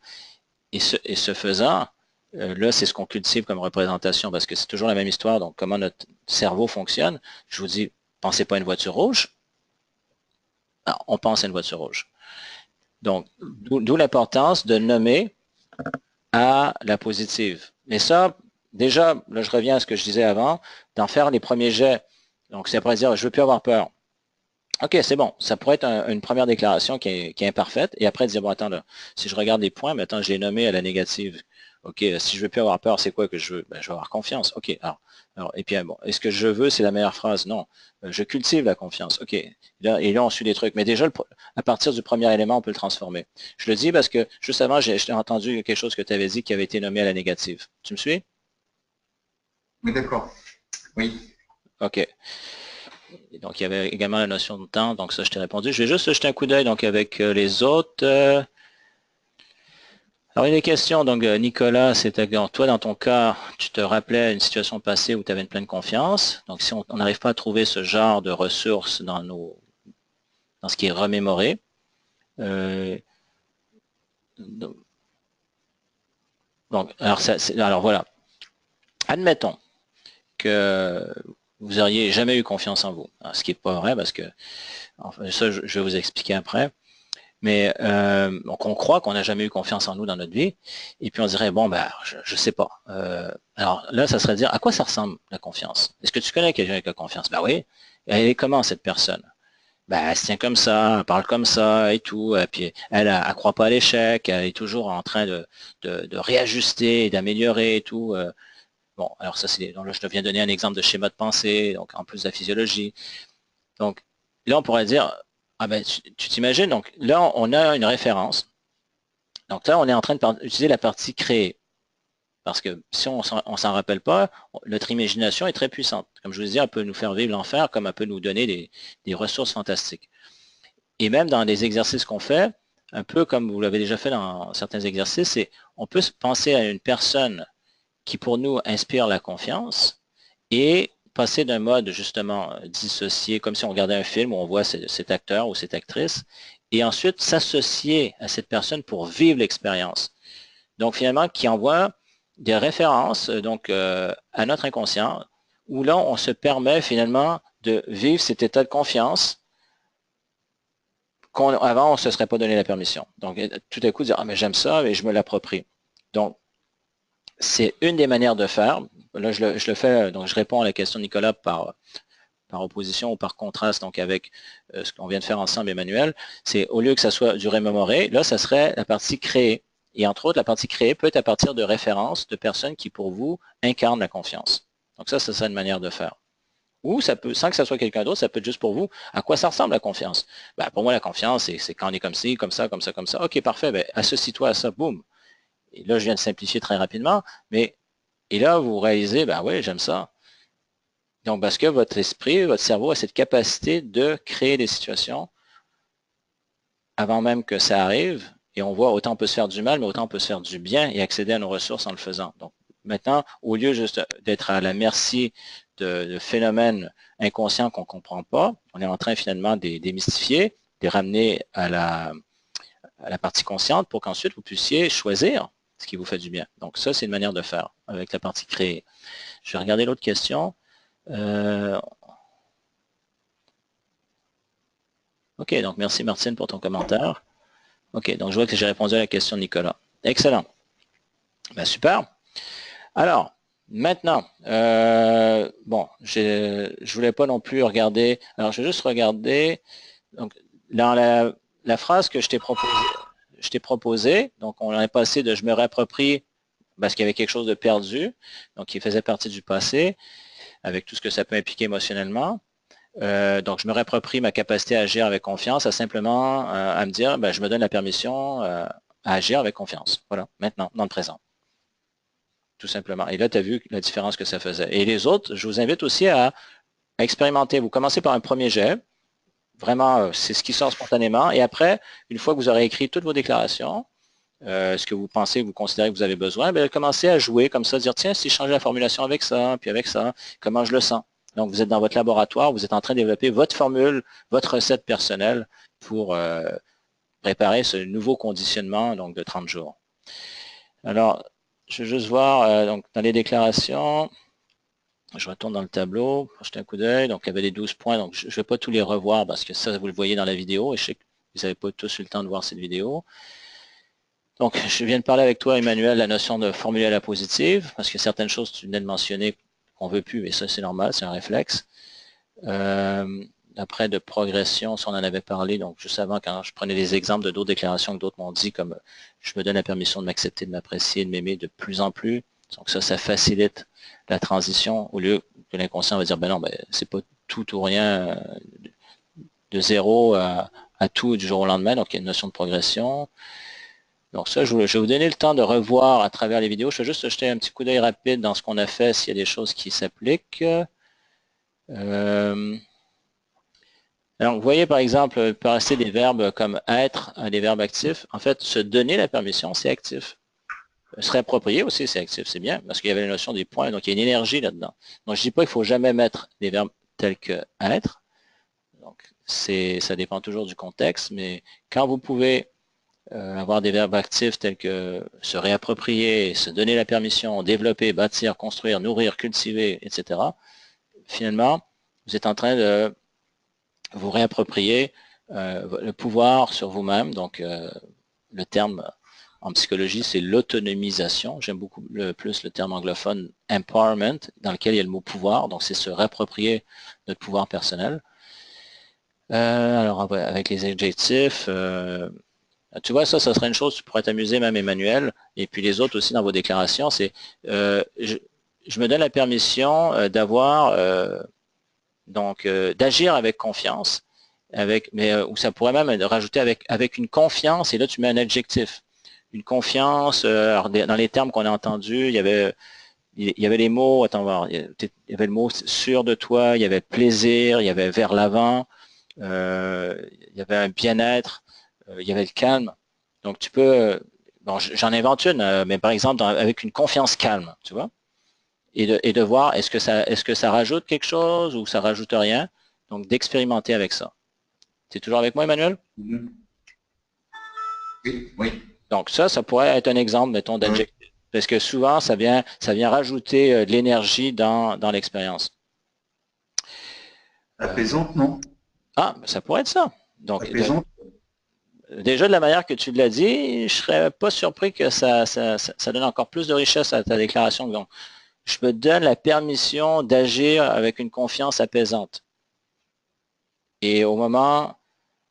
et ce faisant, là, c'est ce qu'on cultive comme représentation, parce que c'est toujours la même histoire, donc comment notre cerveau fonctionne. Je vous dis, pensez pas à une voiture rouge. Non, on pense à une voiture rouge. Donc, d'où l'importance de nommer à la positive. Mais ça, déjà, là, je reviens à ce que je disais avant, d'en faire les premiers jets. Donc, c'est après dire, je veux plus avoir peur. OK, c'est bon. Ça pourrait être une première déclaration qui est imparfaite. Et après, dire, bon, attends, là, si je regarde les points, mais attends, je l'ai nommé à la négative. OK, si je veux plus avoir peur, c'est quoi que je veux? Ben, je veux avoir confiance. OK, et puis, bon, est-ce que je veux, c'est la meilleure phrase? Non. Je cultive la confiance. OK. Et là, on suit des trucs. Mais déjà, à partir du premier élément, on peut le transformer. Je le dis parce que, juste avant, j'ai entendu quelque chose que tu avais dit qui avait été nommé à la négative. Tu me suis? Oui, d'accord. Oui. OK. Et donc, il y avait également la notion de temps, donc ça, je t'ai répondu. Je vais juste jeter un coup d'œil donc avec les autres. Alors, il y a des questions. Donc, Nicolas, c'était toi, dans ton cas, tu te rappelais une situation passée où tu avais une pleine confiance. Donc, si on n'arrive pas à trouver ce genre de ressources dans ce qui est remémoré, donc, alors voilà. Admettons que vous n'auriez jamais eu confiance en vous. Alors, ce qui n'est pas vrai parce que, enfin, ça, je vais vous expliquer après. Mais donc on croit qu'on n'a jamais eu confiance en nous dans notre vie, et puis on dirait, bon, ben, je sais pas. Alors là, ça serait de dire, à quoi ça ressemble la confiance? Est-ce que tu connais quelqu'un avec la confiance? Ben oui. Elle est comment cette personne? ben, elle se tient comme ça, elle parle comme ça et tout, et puis elle croit pas à l'échec, elle est toujours en train de réajuster, d'améliorer et tout. Bon, alors ça c'est, donc là je te viens de donner un exemple de schéma de pensée, donc en plus de la physiologie. Donc là on pourrait dire, ah ben tu t'imagines, donc là on a une référence. Donc là on est en train d'utiliser la partie créée. Parce que si on s'en rappelle pas, notre imagination est très puissante. Comme je vous disais, elle peut nous faire vivre l'enfer, comme elle peut nous donner des ressources fantastiques. Et même dans les exercices qu'on fait, un peu comme vous l'avez déjà fait dans certains exercices, c'est on peut penser à une personne qui pour nous inspire la confiance et passer d'un mode justement dissocié, comme si on regardait un film où on voit cet acteur ou cette actrice, et ensuite s'associer à cette personne pour vivre l'expérience. Donc finalement, qui envoie des références à notre inconscient, où là, on se permet finalement de vivre cet état de confiance qu'avant, on ne se serait pas donné la permission. Donc tout à coup, dire, ah mais j'aime ça, et je me l'approprie. Donc, c'est une des manières de faire. Là, je le fais, donc je réponds à la question de Nicolas par opposition ou par contraste donc avec ce qu'on vient de faire ensemble, Emmanuel. C'est au lieu que ça soit du remémoré, là, ça serait la partie créée. Et entre autres, la partie créée peut être à partir de références de personnes qui, pour vous, incarnent la confiance. Donc ça serait une manière de faire. Ou ça peut, sans que ça soit quelqu'un d'autre, ça peut être juste pour vous, à quoi ça ressemble la confiance? Ben, pour moi, la confiance, c'est quand on est comme ci, comme ça, comme ça, comme ça. OK, parfait, ben, associe-toi à ça, boum. Et là, je viens de simplifier très rapidement, mais et là, vous réalisez, ben oui, j'aime ça. Donc, parce que votre esprit, votre cerveau a cette capacité de créer des situations avant même que ça arrive. Et on voit, autant on peut se faire du mal, mais autant on peut se faire du bien et accéder à nos ressources en le faisant. Donc, maintenant, au lieu juste d'être à la merci de phénomènes inconscients qu'on ne comprend pas, on est en train finalement de les démystifier, de les ramener à la partie consciente pour qu'ensuite vous puissiez choisir ce qui vous fait du bien. Donc, ça, c'est une manière de faire avec la partie créée. Je vais regarder l'autre question. OK, donc merci Martine pour ton commentaire. OK, donc je vois que j'ai répondu à la question de Nicolas. Excellent. Ben, super. Alors, maintenant, bon, je voulais pas non plus regarder. Alors, je vais juste regarder. Donc, dans la phrase que je t'ai proposé, donc on est passé de je me réapproprie parce qu'il y avait quelque chose de perdu, donc qui faisait partie du passé, avec tout ce que ça peut impliquer émotionnellement. Donc, je me réapproprie ma capacité à agir avec confiance, à simplement à me dire, ben, je me donne la permission à agir avec confiance. Voilà, maintenant, dans le présent. Tout simplement. Et là, tu as vu la différence que ça faisait. Et les autres, je vous invite aussi à expérimenter. Vous commencez par un premier jet. Vraiment, c'est ce qui sort spontanément. Et après, une fois que vous aurez écrit toutes vos déclarations, ce que vous pensez, vous considérez que vous avez besoin, ben, commencez à jouer comme ça, dire, tiens, si je changeais la formulation avec ça, puis avec ça, comment je le sens? Donc, vous êtes dans votre laboratoire, vous êtes en train de développer votre formule, votre recette personnelle pour préparer ce nouveau conditionnement donc, de 30 jours. Alors, je vais juste voir, donc, dans les déclarations, je retourne dans le tableau, pour jeter un coup d'œil. Donc, il y avait les 12 points. Donc, je ne vais pas tous les revoir parce que ça, vous le voyez dans la vidéo. Et je sais que vous n'avez pas tous eu le temps de voir cette vidéo. Donc, je viens de parler avec toi, Emmanuel, la notion de formuler à la positive, parce que certaines choses, tu venais de mentionner qu'on ne veut plus, et ça, c'est normal, c'est un réflexe. Après, de progression, si on en avait parlé, donc juste avant, quand je prenais des exemples de d'autres déclarations que d'autres m'ont dit, comme je me donne la permission de m'accepter, de m'apprécier, de m'aimer de plus en plus. Donc ça facilite la transition, au lieu que l'inconscient va dire, ben non, ben, c'est pas tout ou rien, de zéro à tout du jour au lendemain, donc il y a une notion de progression. Donc ça, je vais vous donner le temps de revoir à travers les vidéos. Je vais juste jeter un petit coup d'œil rapide dans ce qu'on a fait, s'il y a des choses qui s'appliquent. Alors, vous voyez par exemple, passer des verbes comme être à des verbes actifs. En fait, se donner la permission, c'est actif. Se réapproprier aussi, c'est actif, c'est bien, parce qu'il y avait la notion des points, donc il y a une énergie là-dedans. Donc je ne dis pas qu'il ne faut jamais mettre des verbes tels que être. Donc ça dépend toujours du contexte, mais quand vous pouvez avoir des verbes actifs tels que se réapproprier, se donner la permission, développer, bâtir, construire, nourrir, cultiver, etc., finalement, vous êtes en train de vous réapproprier le pouvoir sur vous-même. Donc, le terme en psychologie, c'est l'autonomisation. J'aime beaucoup plus le terme anglophone empowerment, dans lequel il y a le mot pouvoir. Donc, c'est se réapproprier notre pouvoir personnel. Alors, ouais, avec les adjectifs, tu vois, ça serait une chose, tu pourrais t'amuser même, Emmanuel, et puis les autres aussi dans vos déclarations, c'est je me donne la permission d'avoir, d'agir avec confiance, ou ça pourrait même rajouter avec une confiance, et là tu mets un adjectif. Une confiance, alors, dans les termes qu'on a entendus, il y avait les mots, attends voir, il y avait le mot sûr de toi, il y avait plaisir, il y avait vers l'avant, il y avait un bien-être, il y avait le calme. Donc tu peux, bon, j'en invente une, mais par exemple avec une confiance calme, tu vois, et de voir est-ce que ça rajoute quelque chose ou ça rajoute rien. Donc d'expérimenter avec ça. Tu es toujours avec moi, Emmanuel? Mhm. Oui, oui. Donc ça pourrait être un exemple, mettons, Ouais. d'adjectif. Parce que souvent, ça vient rajouter de l'énergie dans l'expérience. Apaisante, non? Ça pourrait être ça. Donc, Apaisante. déjà, de la manière que tu l'as dit, je serais pas surpris que ça donne encore plus de richesse à ta déclaration. Donc, je me donne la permission d'agir avec une confiance apaisante. Et au moment,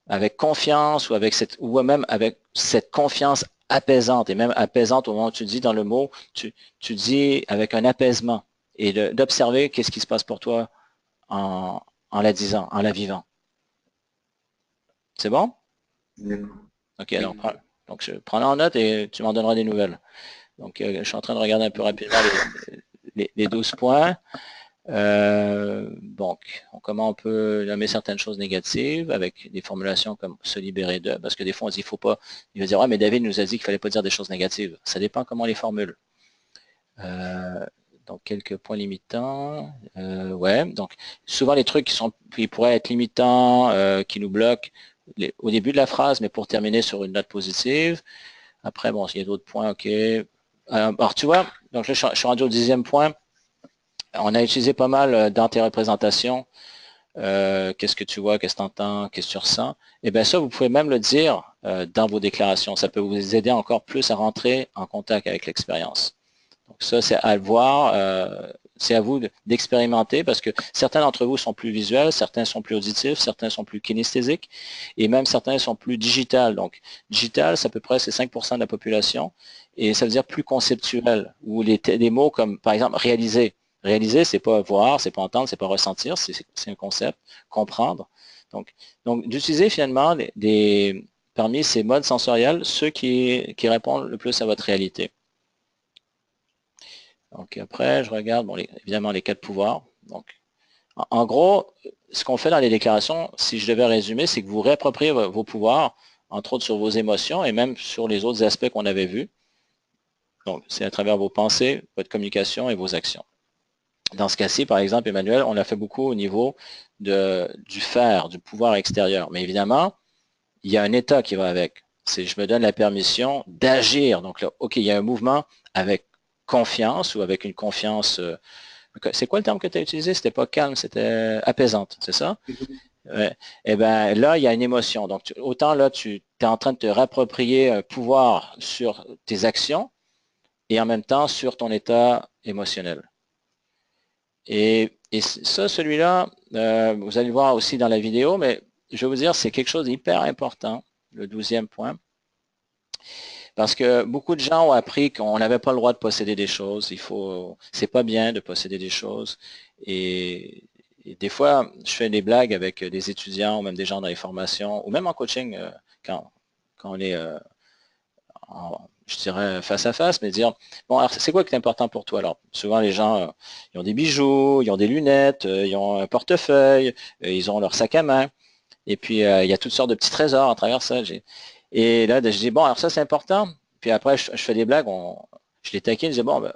avec confiance ou même avec cette confiance apaisante, et même apaisante au moment où tu dis dans le mot, tu dis avec un apaisement et d'observer qu'est-ce qui se passe pour toi en, en la disant, en la vivant. C'est bon? D'accord. OK, alors Oui. donc je prends en note et tu m'en donneras des nouvelles. Donc, je suis en train de regarder un peu rapidement les 12 points. Donc, comment on peut nommer certaines choses négatives avec des formulations comme se libérer de, parce que des fois on dit il faut pas, il va dire ouais mais David nous a dit qu'il fallait pas dire des choses négatives. Ça dépend comment on les formule. Euh, donc quelques points limitants. Ouais, donc souvent les trucs qui pourraient être limitants, qui nous bloquent au début de la phrase, mais pour terminer sur une note positive. Après, bon, s'il y a d'autres points, ok. Alors tu vois, donc là, je suis rendu au 10e point. On a utilisé pas mal dans tes représentations. Qu'est-ce que tu vois, qu'est-ce que tu entends, qu'est-ce que tu ressens. Et bien ça, vous pouvez même le dire dans vos déclarations. Ça peut vous aider encore plus à rentrer en contact avec l'expérience. Donc ça, c'est à le voir. C'est à vous d'expérimenter parce que certains d'entre vous sont plus visuels, certains sont plus auditifs, certains sont plus kinesthésiques et même certains sont plus digitales. Donc digital, c'est à peu près c'est 5% de la population et ça veut dire plus conceptuel ou des mots comme par exemple réaliser. Réaliser, c'est pas voir, c'est pas entendre, c'est pas ressentir, c'est un concept, comprendre. Donc, donc d'utiliser finalement parmi ces modes sensoriels ceux qui répondent le plus à votre réalité. Donc après, je regarde, bon, évidemment, les 4 pouvoirs. Donc, en gros, ce qu'on fait dans les déclarations, si je devais résumer, c'est que vous réappropriez vos pouvoirs, entre autres sur vos émotions et même sur les autres aspects qu'on avait vus. Donc, c'est à travers vos pensées, votre communication et vos actions. Dans ce cas-ci, par exemple, Emmanuel, on l'a fait beaucoup au niveau du faire, du pouvoir extérieur. Mais évidemment, il y a un état qui va avec. C'est je me donne la permission d'agir. Donc là, OK, il y a un mouvement avec confiance ou avec une confiance. C'est quoi le terme que tu as utilisé? C'était pas calme, c'était apaisante, c'est ça? Ouais. Eh bien, là, il y a une émotion. Donc, autant là, tu es en train de te réapproprier un pouvoir sur tes actions et en même temps sur ton état émotionnel. Et ça, celui-là, vous allez le voir aussi dans la vidéo, mais je vais vous dire, c'est quelque chose d'hyper important, le 12e point. Parce que beaucoup de gens ont appris qu'on n'avait pas le droit de posséder des choses. C'est pas bien de posséder des choses. Et des fois, je fais des blagues avec des étudiants ou même des gens dans les formations ou même en coaching quand on est, je dirais, face à face, mais dire, bon, alors c'est quoi qui est important pour toi? Alors, souvent les gens, ils ont des bijoux, ils ont des lunettes, ils ont un portefeuille, ils ont leur sac à main. Et puis, il y a toutes sortes de petits trésors à travers ça. Et là, je dis, bon, alors ça, c'est important. Puis après, je fais des blagues, je les taquine, je dis, bon, ben,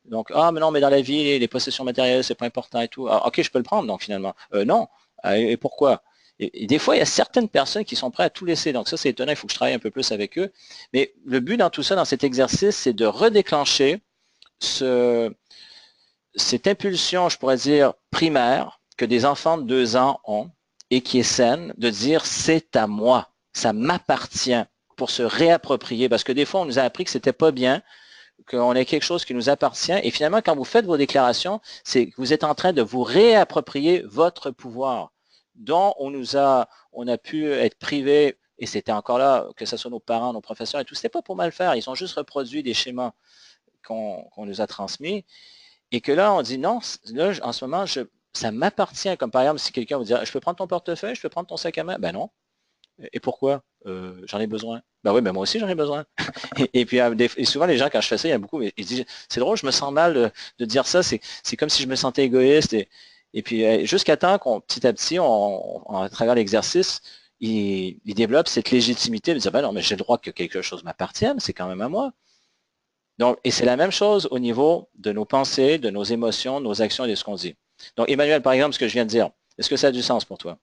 donc, mais non, mais dans la vie, les possessions matérielles, c'est pas important et tout. Ah, ok, je peux le prendre, donc finalement. Non. Et pourquoi? Et des fois, il y a certaines personnes qui sont prêtes à tout laisser. Donc ça, c'est étonnant, il faut que je travaille un peu plus avec eux. Mais le but dans tout ça, dans cet exercice, c'est de redéclencher cette impulsion, je pourrais dire, primaire que des enfants de 2 ans ont et qui est saine, de dire c'est à moi, ça m'appartient pour se réapproprier. Parce que des fois, on nous a appris que c'était pas bien, qu'on ait quelque chose qui nous appartient. Et finalement, quand vous faites vos déclarations, c'est que vous êtes en train de vous réapproprier votre pouvoir. dont on a pu être privé, et c'était encore là, que ce soit nos parents, nos professeurs et tout, c'était pas pour mal faire, ils ont juste reproduit des schémas qu'on nous a transmis, et que là, on dit non, là, en ce moment, ça m'appartient, comme par exemple, si quelqu'un vous dit, je peux prendre ton portefeuille, je peux prendre ton sac à main, ben non. Et pourquoi? J'en ai besoin. Ben oui, ben moi aussi j'en ai besoin. Et puis et souvent les gens, quand je fais ça, il y a beaucoup, ils disent, c'est drôle, je me sens mal de dire ça, c'est comme si je me sentais égoïste. Et puis jusqu'à temps qu'on, petit à petit, à travers l'exercice, il développe cette légitimité de dire, ben non, mais j'ai le droit que quelque chose m'appartienne, c'est quand même à moi. Donc, et c'est la même chose au niveau de nos pensées, de nos émotions, de nos actions et de ce qu'on dit. Donc, Emmanuel, par exemple, ce que je viens de dire, est-ce que ça a du sens pour toi?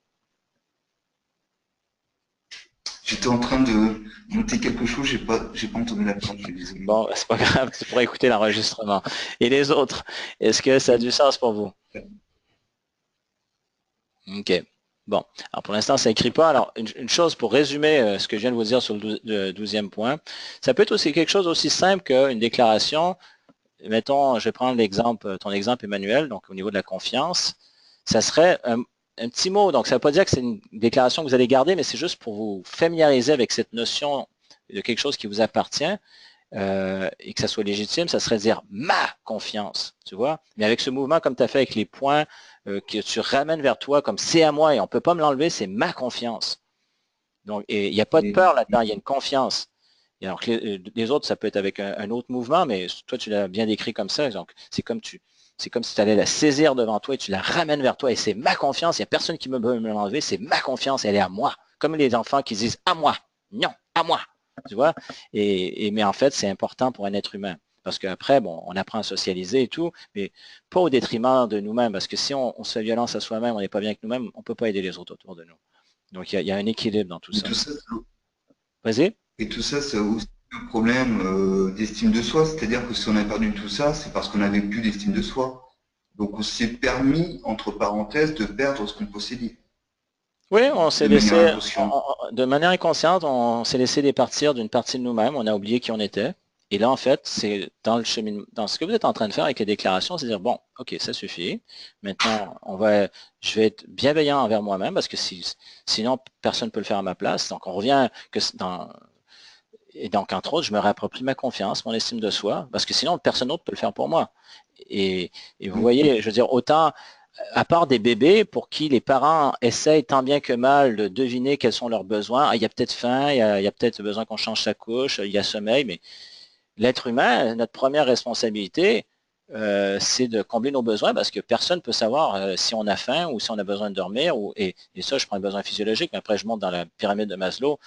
J'étais en train de noter quelque chose, j'ai pas entendu la fin, je suis désolé. Bon, c'est pas grave, tu pourras écouter l'enregistrement. Et les autres, est-ce que ça a du sens pour vous? OK. Bon, alors pour l'instant, ça n'écrit pas. Alors, une chose pour résumer ce que je viens de vous dire sur le 12e point, ça peut être aussi quelque chose aussi simple qu'une déclaration. Mettons, je vais prendre l'exemple, ton exemple, Emmanuel, donc au niveau de la confiance, ça serait un petit mot. Donc, ça ne veut pas dire que c'est une déclaration que vous allez garder, mais c'est juste pour vous familiariser avec cette notion de quelque chose qui vous appartient. Et que ça soit légitime, ça serait dire ma confiance, tu vois. Mais avec ce mouvement, comme tu as fait avec les points que tu ramènes vers toi, comme c'est à moi et on ne peut pas me l'enlever, c'est ma confiance. Donc, et il n'y a pas de peur là-dedans, il y a une confiance. Et alors que les autres, ça peut être avec un autre mouvement, mais toi, tu l'as bien décrit comme ça. Donc, c'est comme si tu allais la saisir devant toi et tu la ramènes vers toi et c'est ma confiance, il n'y a personne qui peut me l'enlever, c'est ma confiance, elle est à moi. Comme les enfants qui disent à moi, non, à moi. Tu vois? Mais en fait, c'est important pour un être humain. Parce qu'après, bon, on apprend à socialiser et tout, mais pas au détriment de nous-mêmes. Parce que si on se fait violence à soi-même, on n'est pas bien avec nous-mêmes, on ne peut pas aider les autres autour de nous. Donc, il y a un équilibre dans tout Mais ça. Vas-y. et tout ça, c'est aussi un problème d'estime de soi, c'est-à-dire que si on a perdu tout ça, c'est parce qu'on n'avait plus d'estime de soi. Donc on s'est permis, entre parenthèses, de perdre ce qu'on possédait, Oui, on s'est de manière laissé, inconsciente. de manière inconsciente, on s'est laissé départir d'une partie de nous-mêmes, on a oublié qui on était. Et là, en fait, c'est dans le chemin, dans ce que vous êtes en train de faire avec les déclarations, c'est dire, bon, ok, ça suffit. Maintenant, je vais être bienveillant envers moi-même parce que sinon, personne ne peut le faire à ma place. Donc, on revient et donc, entre autres, je me réapproprie ma confiance, mon estime de soi, parce que sinon, personne d'autre peut le faire pour moi. Et vous Oui. voyez, je veux dire, autant à part des bébés pour qui les parents essayent tant bien que mal de deviner quels sont leurs besoins. Ah, il y a peut-être faim, il y a peut-être besoin qu'on change sa couche, il y a sommeil, mais l'être humain, notre première responsabilité, c'est de combler nos besoins parce que personne ne peut savoir si on a faim ou si on a besoin de dormir. Et ça, je prends le besoin physiologique, mais après, je monte dans la pyramide de Maslow.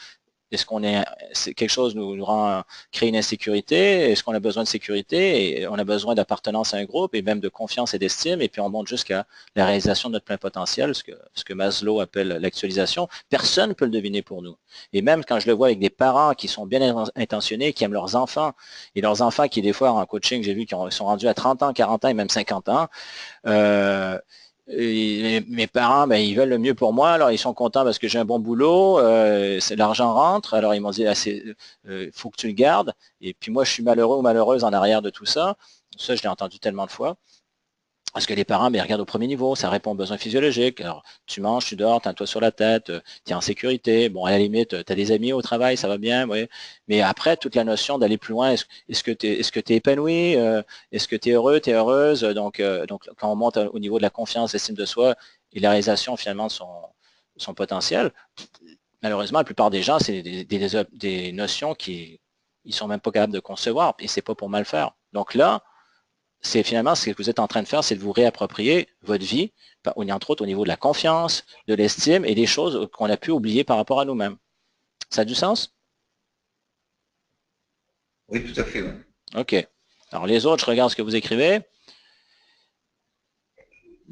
Est-ce qu'on est, c'est quelque chose nous rend créer une insécurité? Est-ce qu'on a besoin de sécurité? Et on a besoin d'appartenance à un groupe et même de confiance et d'estime. Et puis on monte jusqu'à la réalisation de notre plein potentiel, ce que Maslow appelle l'actualisation. Personne ne peut le deviner pour nous. Et même quand je le vois avec des parents qui sont bien intentionnés, qui aiment leurs enfants, et leurs enfants qui des fois en coaching, j'ai vu, sont rendus à 30 ans, 40 ans et même 50 ans, euh, et mes parents, ben, ils veulent le mieux pour moi, alors ils sont contents parce que j'ai un bon boulot, l'argent rentre, alors ils m'ont dit, faut que tu le gardes, et puis moi je suis malheureux ou malheureuse en arrière de tout ça, ça je l'ai entendu tellement de fois, parce que les parents, ben, ils regardent au premier niveau, ça répond aux besoins physiologiques. Alors, tu manges, tu dors, tu as un toit sur la tête, tu es en sécurité. Bon, à la limite, tu as des amis au travail, ça va bien, oui. Mais après, toute la notion d'aller plus loin, est-ce que tu es épanoui? Est-ce que tu es heureux, tu es heureuse? Donc, quand on monte au niveau de la confiance, l'estime de soi et la réalisation finalement de son potentiel, malheureusement, la plupart des gens, c'est des notions qui ils sont même pas capables de concevoir, et c'est pas pour mal faire. Donc là, c'est finalement ce que vous êtes en train de faire, c'est de vous réapproprier votre vie, entre autres au niveau de la confiance, de l'estime et des choses qu'on a pu oublier par rapport à nous-mêmes. Ça a du sens? Oui, tout à fait. Ouais. OK. Alors les autres, je regarde ce que vous écrivez.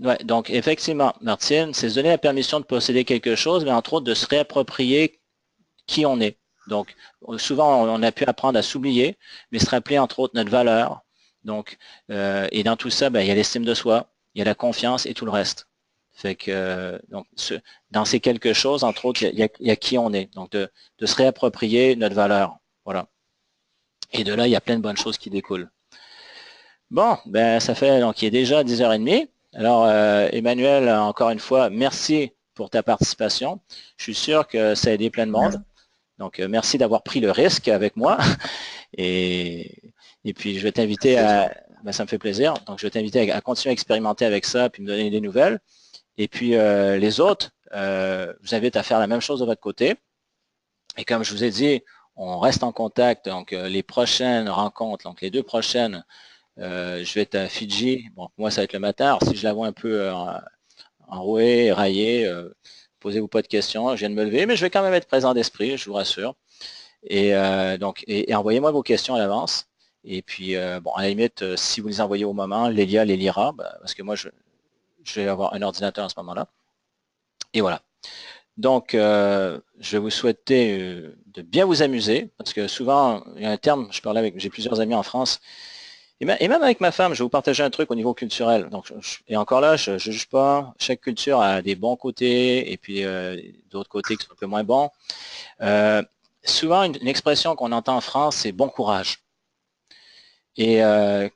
Ouais, donc effectivement, Martine, c'est se donner la permission de posséder quelque chose, mais entre autres de se réapproprier qui on est. Donc souvent, on a pu apprendre à s'oublier, mais se rappeler entre autres notre valeur. Donc, et dans tout ça, ben, il y a l'estime de soi, il y a la confiance et tout le reste. Fait que dans ces quelque chose, entre autres, il y a qui on est. Donc de se réapproprier notre valeur. Voilà. Et de là, il y a plein de bonnes choses qui découlent. Bon, ben ça fait donc il est déjà 10h30. Alors Emmanuel, encore une fois, merci pour ta participation. Je suis sûr que ça a aidé plein de monde. Donc, merci d'avoir pris le risque avec moi. Et puis, je vais t'inviter à... Ben, ça me fait plaisir. Donc, je vais t'inviter à continuer à expérimenter avec ça puis me donner des nouvelles. Et puis, les autres, je vous invite à faire la même chose de votre côté. Et comme je vous ai dit, on reste en contact. Donc, les prochaines rencontres, donc les 2 prochaines, je vais être à Fidji. Bon, moi, ça va être le matin. Alors, si je la vois un peu enrouée, raillée, posez-vous pas de questions. Je viens de me lever, mais je vais quand même être présent d'esprit, je vous rassure. Et donc, et envoyez-moi vos questions à l'avance. Et puis, bon, à la limite, si vous les envoyez au moment, Lélia les lira, parce que moi, je vais avoir un ordinateur à ce moment-là. Et voilà. Donc, je vais vous souhaiter de bien vous amuser, parce que souvent, il y a un terme, j'ai plusieurs amis en France, et même avec ma femme, je vais vous partager un truc au niveau culturel. Donc, et encore là, je ne juge pas. Chaque culture a des bons côtés et puis d'autres côtés qui sont un peu moins bons. Souvent, une expression qu'on entend en France, c'est bon courage. Et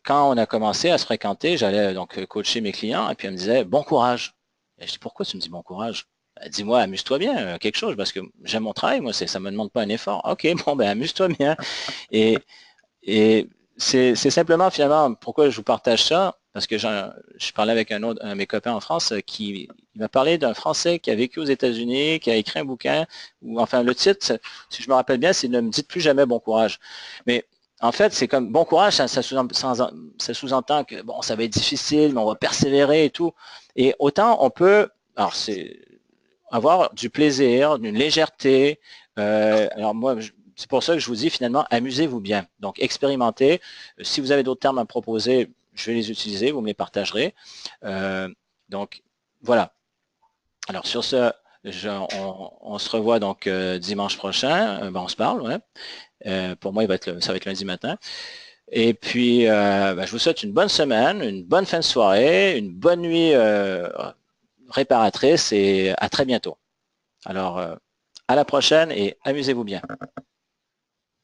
quand on a commencé à se fréquenter, j'allais donc coacher mes clients et puis elle me disait bon courage. Et je dis pourquoi tu me dis bon courage? Dis-moi, amuse-toi bien, quelque chose, parce que j'aime mon travail, moi, ça ne me demande pas un effort. Ok, bon, ben amuse-toi bien. Et c'est simplement finalement pourquoi je vous partage ça, parce que je parlais avec un de mes copains en France qui il m'a parlé d'un Français qui a vécu aux États-Unis, qui a écrit un bouquin, ou enfin le titre, si je me rappelle bien, c'est ne me dites plus jamais bon courage. Mais en fait, c'est comme bon courage, ça sous-entend que bon, ça va être difficile, mais on va persévérer et tout. Et autant on peut, alors c'est avoir du plaisir, d'une légèreté. Alors moi, c'est pour ça que je vous dis finalement, amusez-vous bien. Donc, expérimentez. Si vous avez d'autres termes à me proposer, je vais les utiliser, vous me les partagerez. Donc, voilà. Alors, sur ce, on se revoit donc dimanche prochain. Ben, on se parle, ouais. Pour moi, ça va être lundi matin. Et puis, ben, je vous souhaite une bonne semaine, une bonne fin de soirée, une bonne nuit réparatrice et à très bientôt. Alors, à la prochaine et amusez-vous bien.